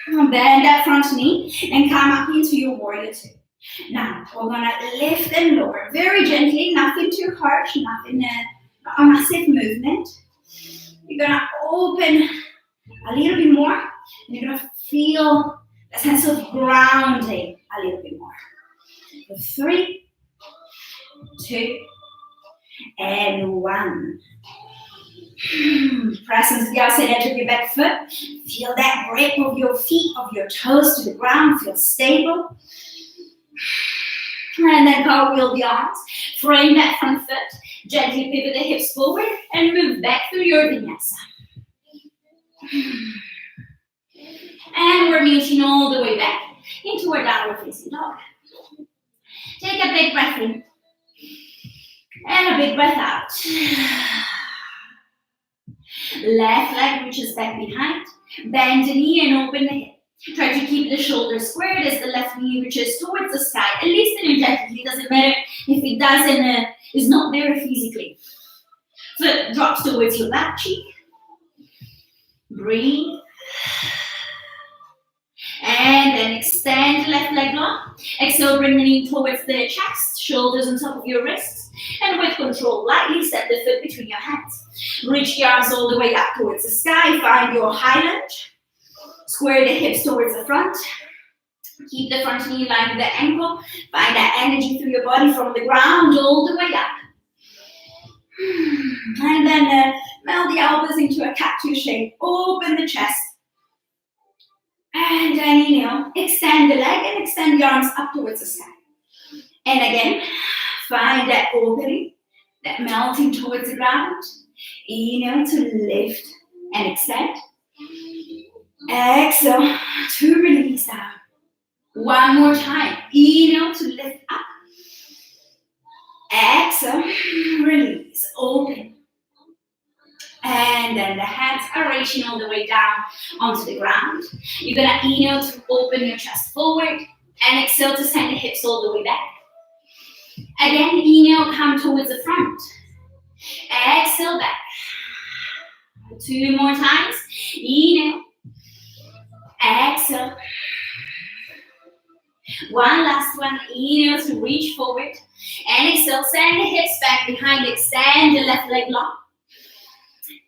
Bend that front knee and come up into your warrior two. Now, we're going to lift and lower very gently, nothing too harsh, nothing, a massive movement. You're going to open a little bit more, and you're going to feel a sense of grounding a little bit more. 3, 2, and 1. Press into the outside edge of your back foot. Feel that grip of your feet, of your toes to the ground. Feel stable. And then cartwheel the arms. Frame that front foot. Gently pivot the hips forward and move back through your vinyasa. And we're meeting all the way back into our downward facing dog. Take a big breath in. And a big breath out. Left leg reaches back behind. Bend the knee and open the hip. Try to keep the shoulders squared as the left knee reaches towards the sky. At least energetically. Doesn't matter if it doesn't, is not there physically. Foot drops towards your left cheek. Breathe. And then extend the left leg long. Exhale, bring the knee towards the chest, shoulders on top of your wrists. And with control, lightly step the foot between your hands. Reach the arms all the way up towards the sky. Find your high lunge. Square the hips towards the front. Keep the front knee in line with the ankle. Find that energy through your body from the ground all the way up. And then melt the elbows into a cactus shape. Open the chest. And then inhale. Extend the leg and extend the arms up towards the sky. And again, find that opening, that melting towards the ground. Inhale to lift and extend. Exhale to release down. One more time. Inhale to lift up. Exhale, release, open. And then the hands are reaching all the way down onto the ground. You're going to inhale to open your chest forward and exhale to send the hips all the way back. Again, inhale, come towards the front. Exhale back. 2 more times. Inhale. Exhale. One last one. Inhale to reach forward. And exhale, send the hips back behind. Extend the left leg long.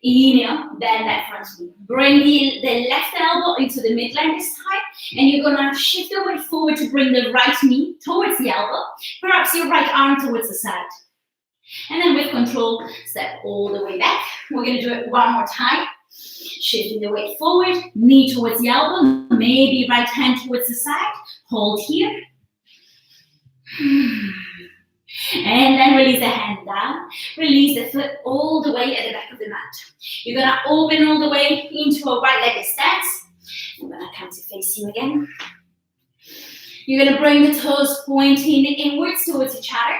Inhale, bend that front knee. Bring the left elbow into the midline this time. And you're going to shift the weight forward to bring the right knee towards the elbow. Perhaps your right arm towards the side. And then with control, step all the way back. We're going to do it one more time. Shifting the weight forward, knee towards the elbow, maybe right hand towards the side. Hold here. And then release the hand down. Release the foot all the way at the back of the mat. You're going to open all the way into a right-legged stance. I'm going to come to face you again. You're going to bring the toes pointing inwards towards each other.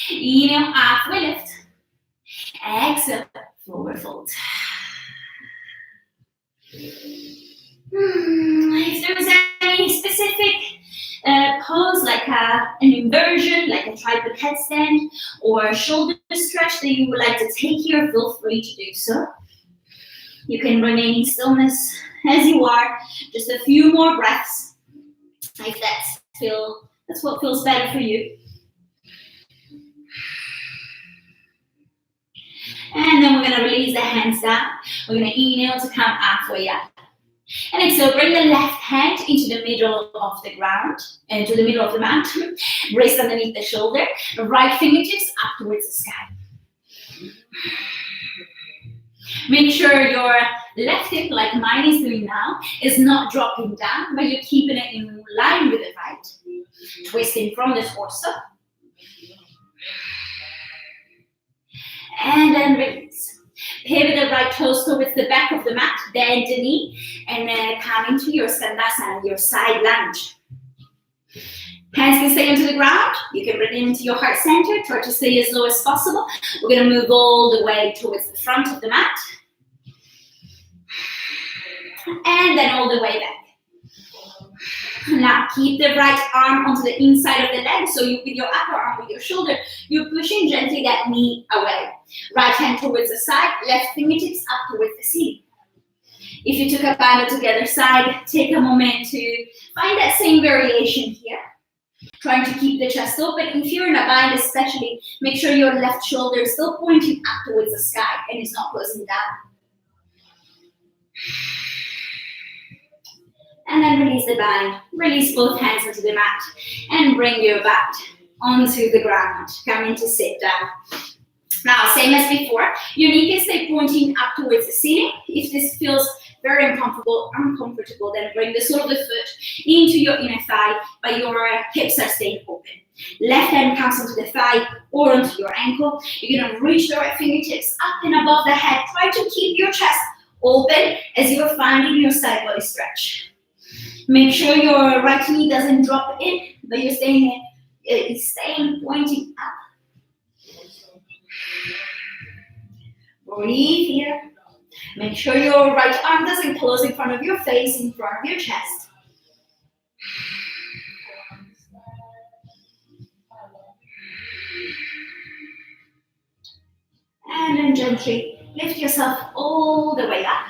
Inhale, halfway lift. Exhale, forward fold. If there's any specific pose, like an inversion, like a tripod headstand, or a shoulder stretch that you would like to take here, feel free to do so. You can remain in stillness as you are, just a few more breaths, if that's what feels better for you. And then we're going to release the hands down. We're going to inhale to come halfway up. And exhale, bring the left hand into the middle of the ground, into the middle of the mat. Wrist underneath the shoulder. Right fingertips up towards the sky. Make sure your left hip, like mine is doing now, is not dropping down, but you're keeping it in line with the right. Twisting from the torso. then release. Pivot the right toes towards the back of the mat, bend the knee, and then come into your Skandasana, your side lunge. Hands can stay onto the ground. You can bring it into your heart center. Try to stay as low as possible. We're going to move all the way towards the front of the mat. And then all the way back. Now, keep the right arm onto the inside of the leg. So you, with your upper arm, with your shoulder, you're pushing gently that knee away. Right hand towards the side, left fingertips up towards the ceiling. If you took a bind to the other side, take a moment to find that same variation here. Trying to keep the chest open. If you're in a bind especially, make sure your left shoulder is still pointing up towards the sky and it's not closing down. And then release the bind. Release both hands onto the mat and bring your butt onto the ground. Come into sit down. Now, same as before, your knee can stay pointing up towards the ceiling. If this feels very uncomfortable, then bring the sole of the foot into your inner thigh, but your hips are staying open. Left hand comes onto the thigh or onto your ankle. You're going to reach the right fingertips up and above the head. Try to keep your chest open as you're finding your side body stretch. Make sure your right knee doesn't drop in, but you're staying pointing up. Breathe here. Make sure your right arm doesn't close in front of your face, in front of your chest. And then gently lift yourself all the way up.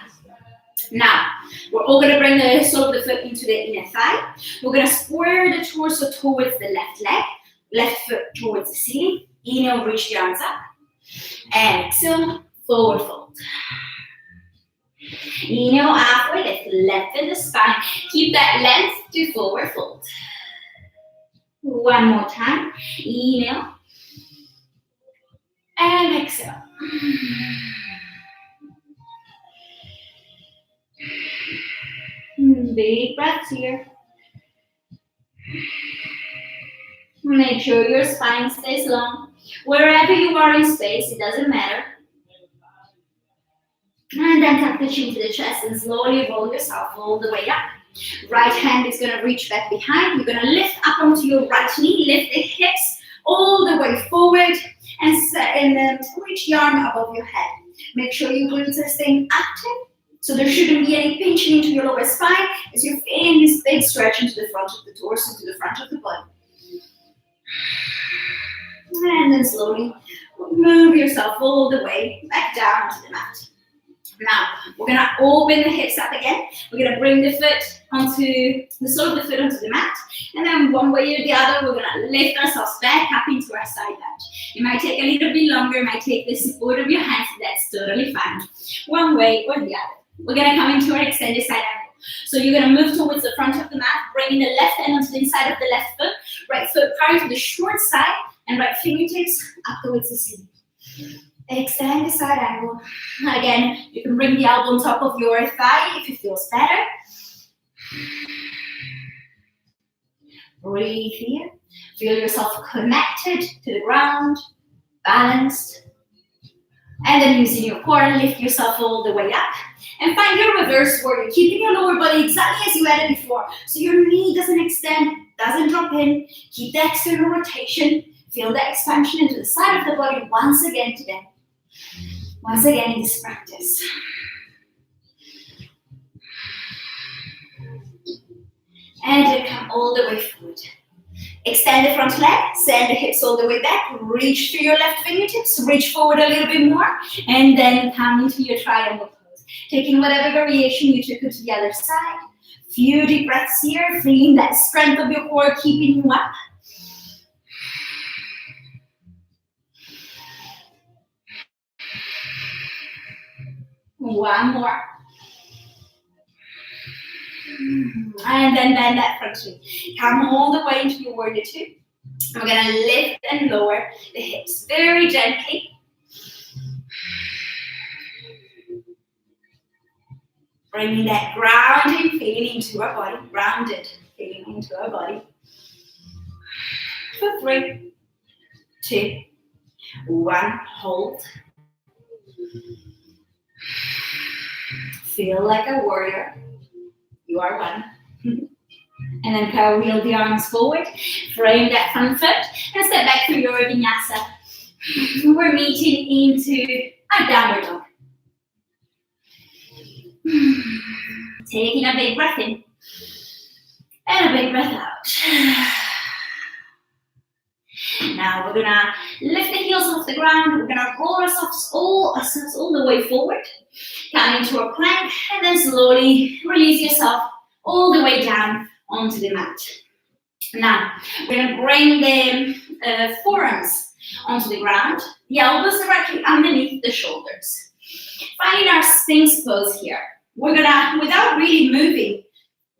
Now, we're all going to bring the sole of the foot into the inner thigh. We're going to square the torso towards the left leg, left foot towards the ceiling. Inhale, reach the arms up. And exhale, forward fold. Inhale, upward lift, lengthen the spine. Keep that length to forward fold. One more time. Inhale. And exhale. Big breaths here. Make sure your spine stays long. Wherever you are in space, it doesn't matter. And then tuck the chin to the chest and slowly roll yourself all the way up. Right hand is going to reach back behind. You're going to lift up onto your right knee. Lift the hips all the way forward and then reach the arm above your head. Make sure your glutes are staying active. So there shouldn't be any pinching into your lower spine as you're feeling this big stretch into the front of the torso, to the front of the body. And then slowly move yourself all the way back down to the mat. Now, we're going to open the hips up again. We're going to bring the sole of the foot onto the mat. And then one way or the other, we're going to lift ourselves back up into our side lunge. It might take a little bit longer. It might take the support of your hands. That's totally fine. One way or the other. We're going to come into our extended side angle. So you're going to move towards the front of the mat, bringing the left hand onto the inside of the left foot, right foot prior to the short side, and right fingertips up towards the ceiling. Extend the side angle. Again, you can bring the elbow on top of your thigh if it feels better. Breathe here. Feel yourself connected to the ground, balanced. And then using your core, lift yourself all the way up. And find your reverse warrior, keeping your lower body exactly as you had it before. So your knee doesn't extend, doesn't drop in. Keep the external rotation. Feel the expansion into the side of the body once again today. Once again in this practice. And then come all the way forward. Extend the front leg, send the hips all the way back, reach to your left fingertips, reach forward a little bit more, and then come into your triangle pose. Taking whatever variation you took to the other side. Few deep breaths here, feeling that strength of your core keeping you up. One more. And then bend that front knee. Come all the way into your warrior two. We're going to lift and lower the hips very gently. Bringing that grounding feeling into our body. Grounded feeling into our body. For 3, 2, 1. Hold. Feel like a warrior. You are one. And then power wheel the arms forward, frame that front foot, and step back through your vinyasa. We're meeting into a downward dog. Taking a big breath in and a big breath out. Now we're gonna lift the heels off the ground. We're gonna roll ourselves all the way forward, come into a plank, and then slowly release yourself all the way down onto the mat. Now we're gonna bring the forearms onto the ground, the elbows directly underneath the shoulders. Finding our Sphinx pose here. We're gonna, without really moving,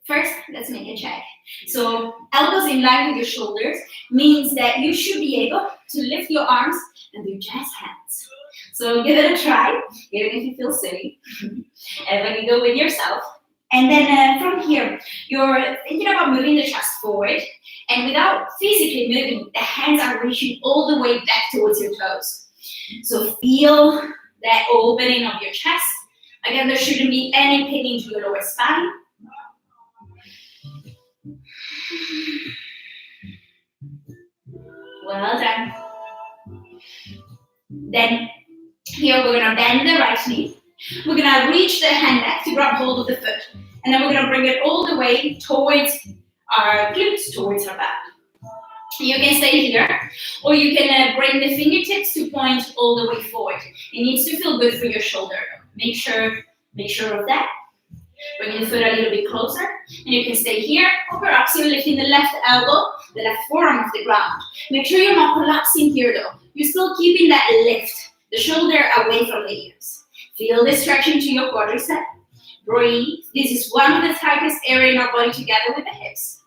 first let's make a check. So elbows in line with your shoulders means that you should be able to lift your arms and do jazz hands. So give it a try, even if you feel silly. And when you go with yourself. And then from here, you're thinking about moving the chest forward, and without physically moving, the hands are reaching all the way back towards your toes. So feel that opening of your chest. Again, there shouldn't be any pain into your lower spine. Well done. Then here we're gonna bend the right knee. We're gonna reach the hand back to grab hold of the foot. And then we're gonna bring it all the way towards our glutes, towards our back. You can stay here, or you can bring the fingertips to point all the way forward. It needs to feel good for your shoulder. Make sure of that. Bring the foot a little bit closer, and you can stay here, or perhaps you're lifting the left elbow, the left forearm off the ground. Make sure you're not collapsing here though. You're still keeping that lift, the shoulder away from the ears. Feel the stretching to your quadricep. Breathe. This is one of the tightest area in our body, together with the hips.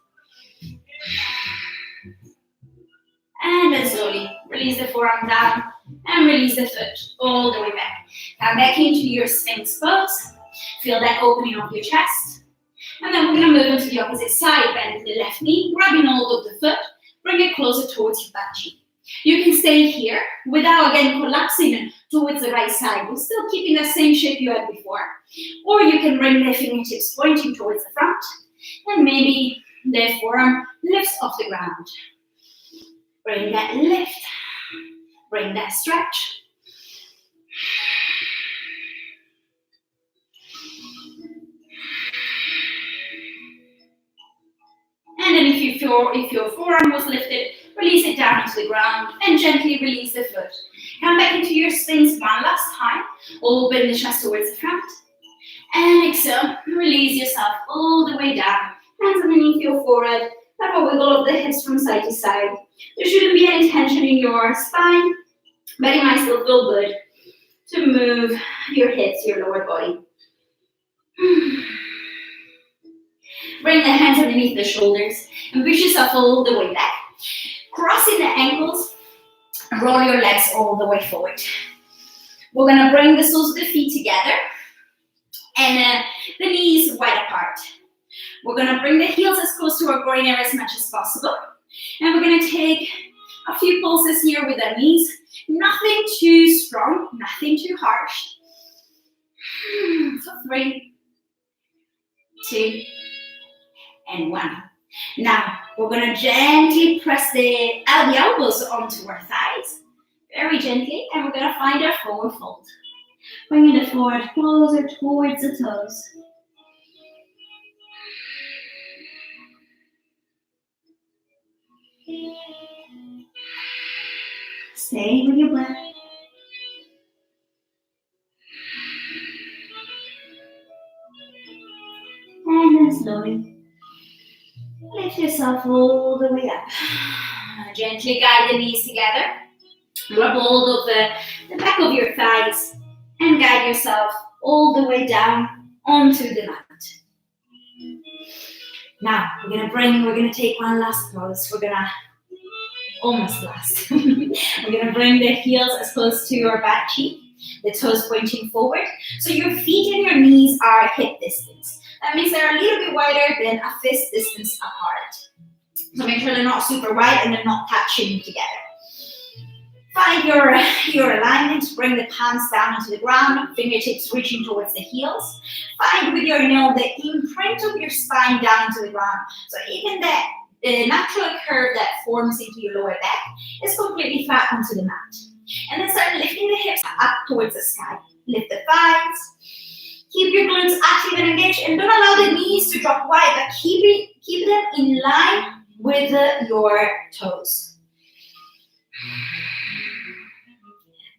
And then slowly release the forearm down and release the foot all the way back. Come back into your Sphinx pose. Feel that opening of your chest. And then we're going to move into the opposite side. Bend the left knee, grabbing hold of the foot. Bring it closer towards your butt cheek. You can stay here without, again, collapsing towards the right side. We're still keeping the same shape you had before. Or you can bring the fingertips pointing towards the front. And maybe the forearm lifts off the ground. Bring that lift. Bring that stretch. And then if your forearm was lifted, release it down into the ground and gently release the foot. Come back into your Sphinx one last time. Open the chest towards the front. And exhale, release yourself all the way down. Hands underneath your forehead. Have a wiggle of the hips from side to side. There shouldn't be any tension in your spine, but it might still feel good to move your hips, your lower body. Bring the hands underneath the shoulders and push yourself all the way back. Crossing the ankles, roll your legs all the way forward. We're gonna bring the soles of the feet together and the knees wide apart. We're gonna bring the heels as close to our groin area as much as possible. And we're gonna take a few pulses here with our knees. Nothing too strong, nothing too harsh. For 3, 2, and 1. Now, we're gonna gently press the elbows onto our thighs, very gently, and we're gonna find our forward fold. Bringing the forehead closer towards the toes. Stay with your breath. And then slowly lift yourself all the way up. Gently guide the knees together. Grab hold of the back of your thighs and guide yourself all the way down onto the mat. Now we're gonna take one last pose. We're gonna almost last. We're gonna bring the heels as close to your back cheek, the toes pointing forward. So your feet and your knees are hip distance. That means they're a little bit wider than a fist distance apart. So make sure they're not super wide and they're not touching together. Find your alignment, bring the palms down into the ground, fingertips reaching towards the heels. Find with your nail the imprint of your spine down to the ground. So even the natural curve that forms into your lower back is completely flat onto the mat. And then start lifting the hips up towards the sky. Lift the thighs. Keep your glutes active and engaged, and don't allow the knees to drop wide, but keep them in line with your toes.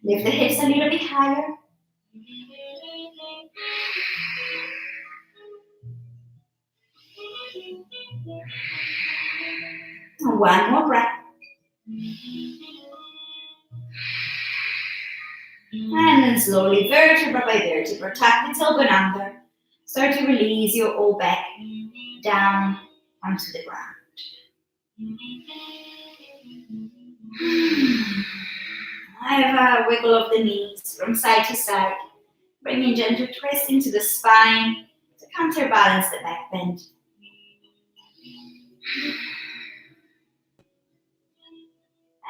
Lift the hips a little bit higher. One more breath. And then slowly, vertebra by vertebra, tuck the tailbone under. Start to release your whole back down onto the ground. Have a wiggle of the knees from side to side, bringing gentle twist into the spine to counterbalance the back bend.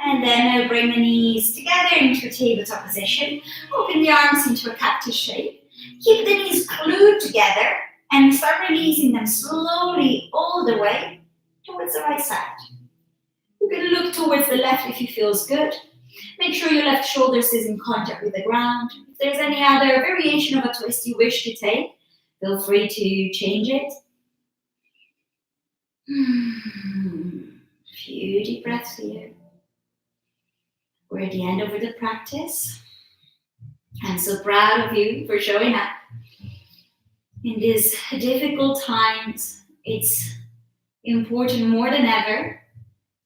And then bring the knees together into a tabletop position. Open the arms into a cactus shape. Keep the knees glued together and start releasing them slowly all the way towards the right side. You can look towards the left if it feels good. Make sure your left shoulder is in contact with the ground. If there's any other variation of a twist you wish to take, feel free to change it. Few deep breaths here. We're at the end of the practice. I'm so proud of you for showing up. In these difficult times, it's important more than ever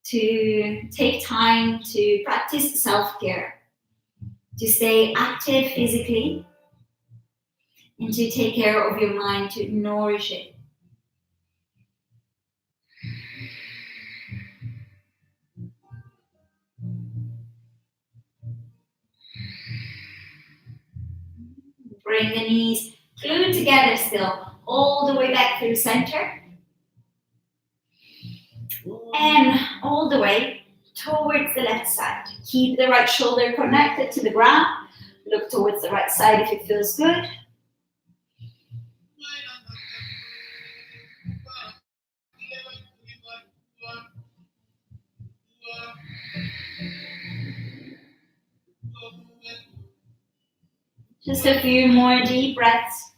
to take time to practice self-care, to stay active physically, and to take care of your mind, to nourish it. Bring the knees glued together still, all the way back through center. And all the way towards the left side. Keep the right shoulder connected to the ground. Look towards the right side if it feels good. Just a few more deep breaths.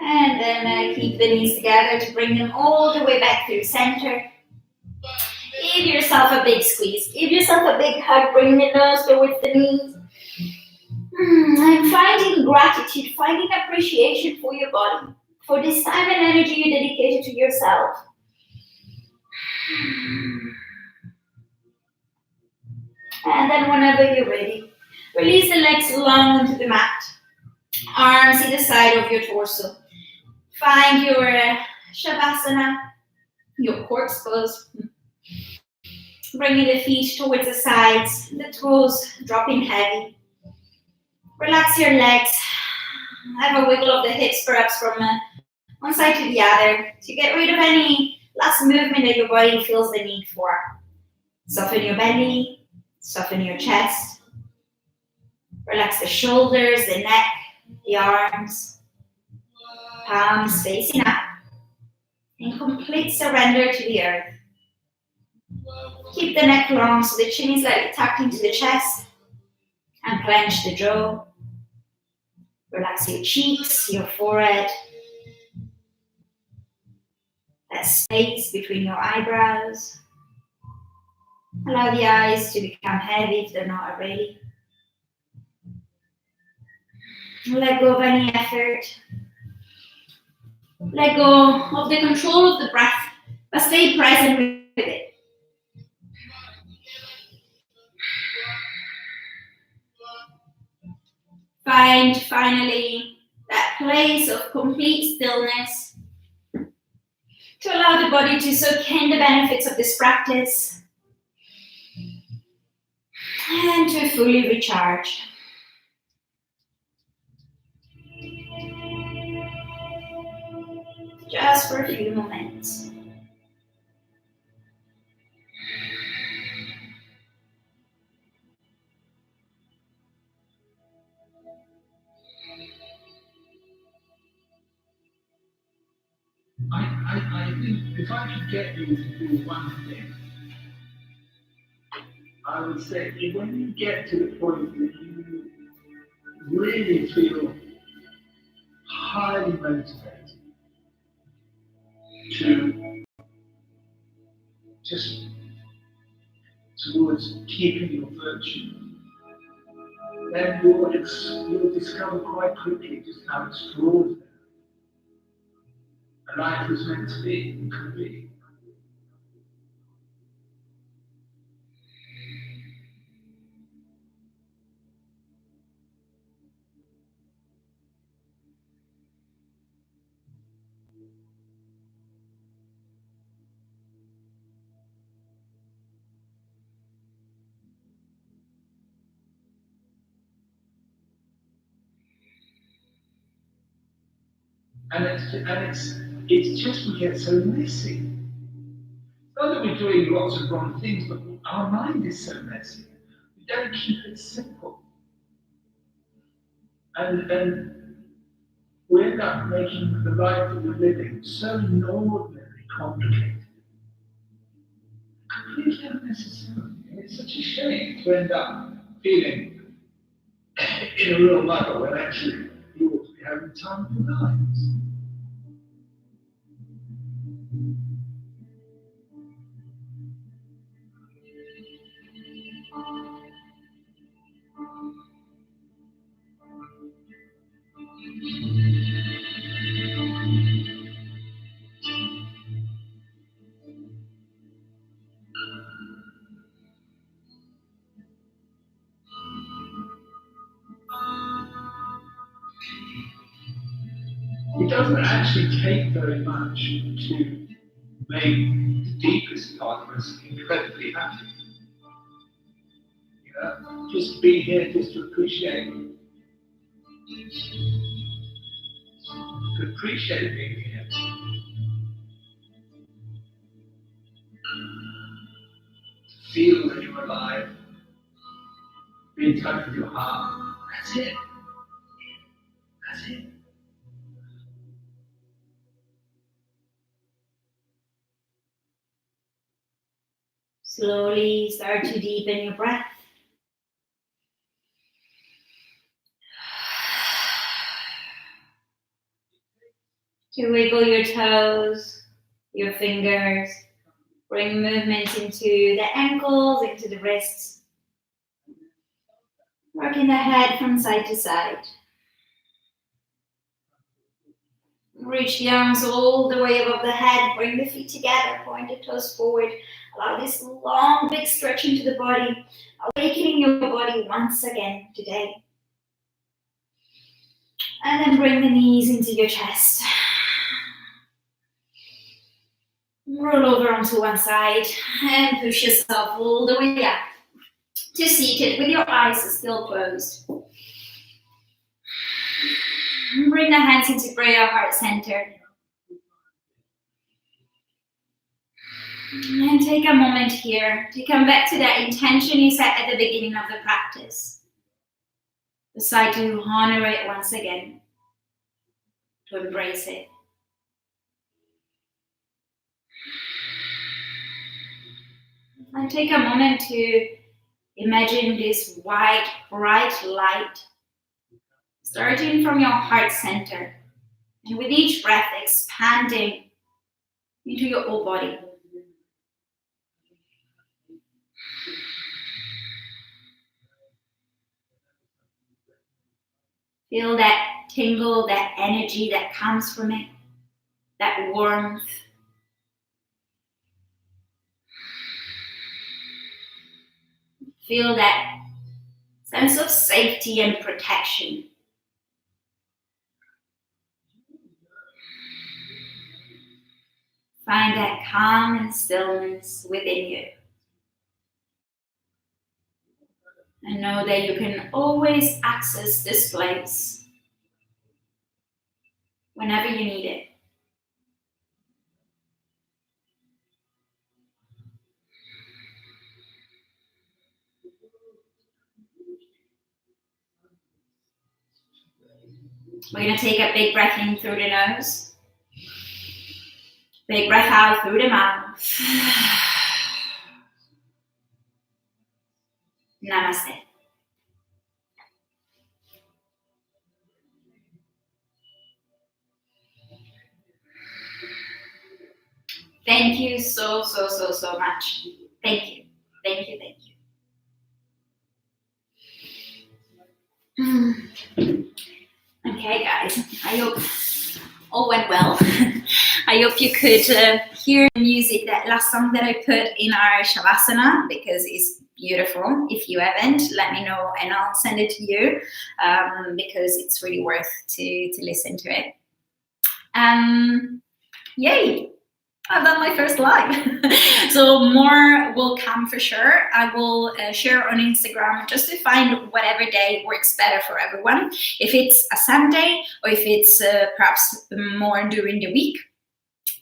And then keep the knees together to bring them all the way back through center. Give yourself a big squeeze. Give yourself a big hug. Bring the nose towards the knees. I'm finding gratitude, finding appreciation for your body, for this time and energy you dedicated to yourself. And then whenever you're ready, release the legs long onto the mat. Arms either side of your torso. Find your Shavasana, your corpse pose. Bringing the feet towards the sides, the toes dropping heavy. Relax your legs. Have a wiggle of the hips, perhaps from one side to the other, to get rid of any last movement that your body feels the need for. Soften your belly, soften your chest. Relax the shoulders, the neck, the arms, palms facing up. In complete surrender to the earth. Keep the neck long so the chin is slightly tucked into the chest. And clench the jaw. Relax your cheeks, your forehead. That space between your eyebrows. Allow the eyes to become heavy if they're not already. Let go of any effort. Let go of the control of the breath, but stay present with it. Find finally that place of complete stillness to allow the body to soak in the benefits of this practice and to fully recharge. just for a few moments. I think if I could get you to do one thing, I would say when you get to the point that you really feel highly motivated to just towards keeping your virtue, then you'll discover quite quickly just how extraordinary a life was meant to be and could be. And it's just we get so messy. Not that we're doing lots of wrong things, but our mind is so messy. We don't keep it simple. And we end up making the life that we're living so inordinately complicated. Completely unnecessary. It's such a shame to end up feeling in a real muddle when actually you ought to be having time for lives. It doesn't actually take very much to make the deepest part of us incredibly happy. You know, just be here, just to appreciate being here. To feel that you're alive, be in touch with your heart. That's it. That's it. Slowly start to deepen your breath. To wiggle your toes, your fingers, bring movement into the ankles, into the wrists. Rocking the head from side to side. Reach the arms all the way above the head, bring the feet together, point the toes forward. Allow this long, big stretch into the body, awakening your body once again today. And then bring the knees into your chest. Roll over onto one side and push yourself all the way up to seated with your eyes still closed. Bring the hands into prayer, heart center. And take a moment here to come back to that intention you set at the beginning of the practice. Decide to honor it once again, to embrace it. And take a moment to imagine this white, bright light starting from your heart center, and with each breath expanding into your whole body. Feel that tingle, that energy that comes from it, that warmth. Feel that sense of safety and protection. Find that calm and stillness within you. And know that you can always access this place whenever you need it. We're going to take a big breath in through the nose. Big breath out through the mouth. Namaste. Thank you so much. Thank you. Thank you. Thank you. Okay, guys. I hope all went well. I hope you could hear the music, that last song that I put in our Shavasana, because it's beautiful. If you haven't, let me know and I'll send it to you, because it's really worth to listen to it. Yay! I've done my first live. So more will come for sure. I will share on Instagram just to find whatever day works better for everyone. If it's a Sunday or if it's perhaps more during the week.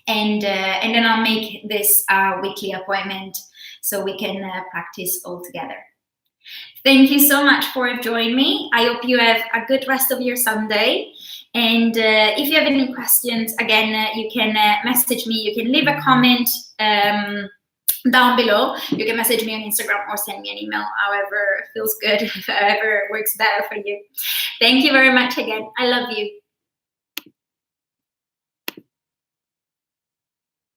And then I'll make this weekly appointment so we can practice all together. Thank you so much for joining me. I hope you have a good rest of your Sunday. And if you have any questions, again, you can message me. You can leave a comment down below. You can message me on Instagram or send me an email, however feels good, however works better for you. Thank you very much again. I love you.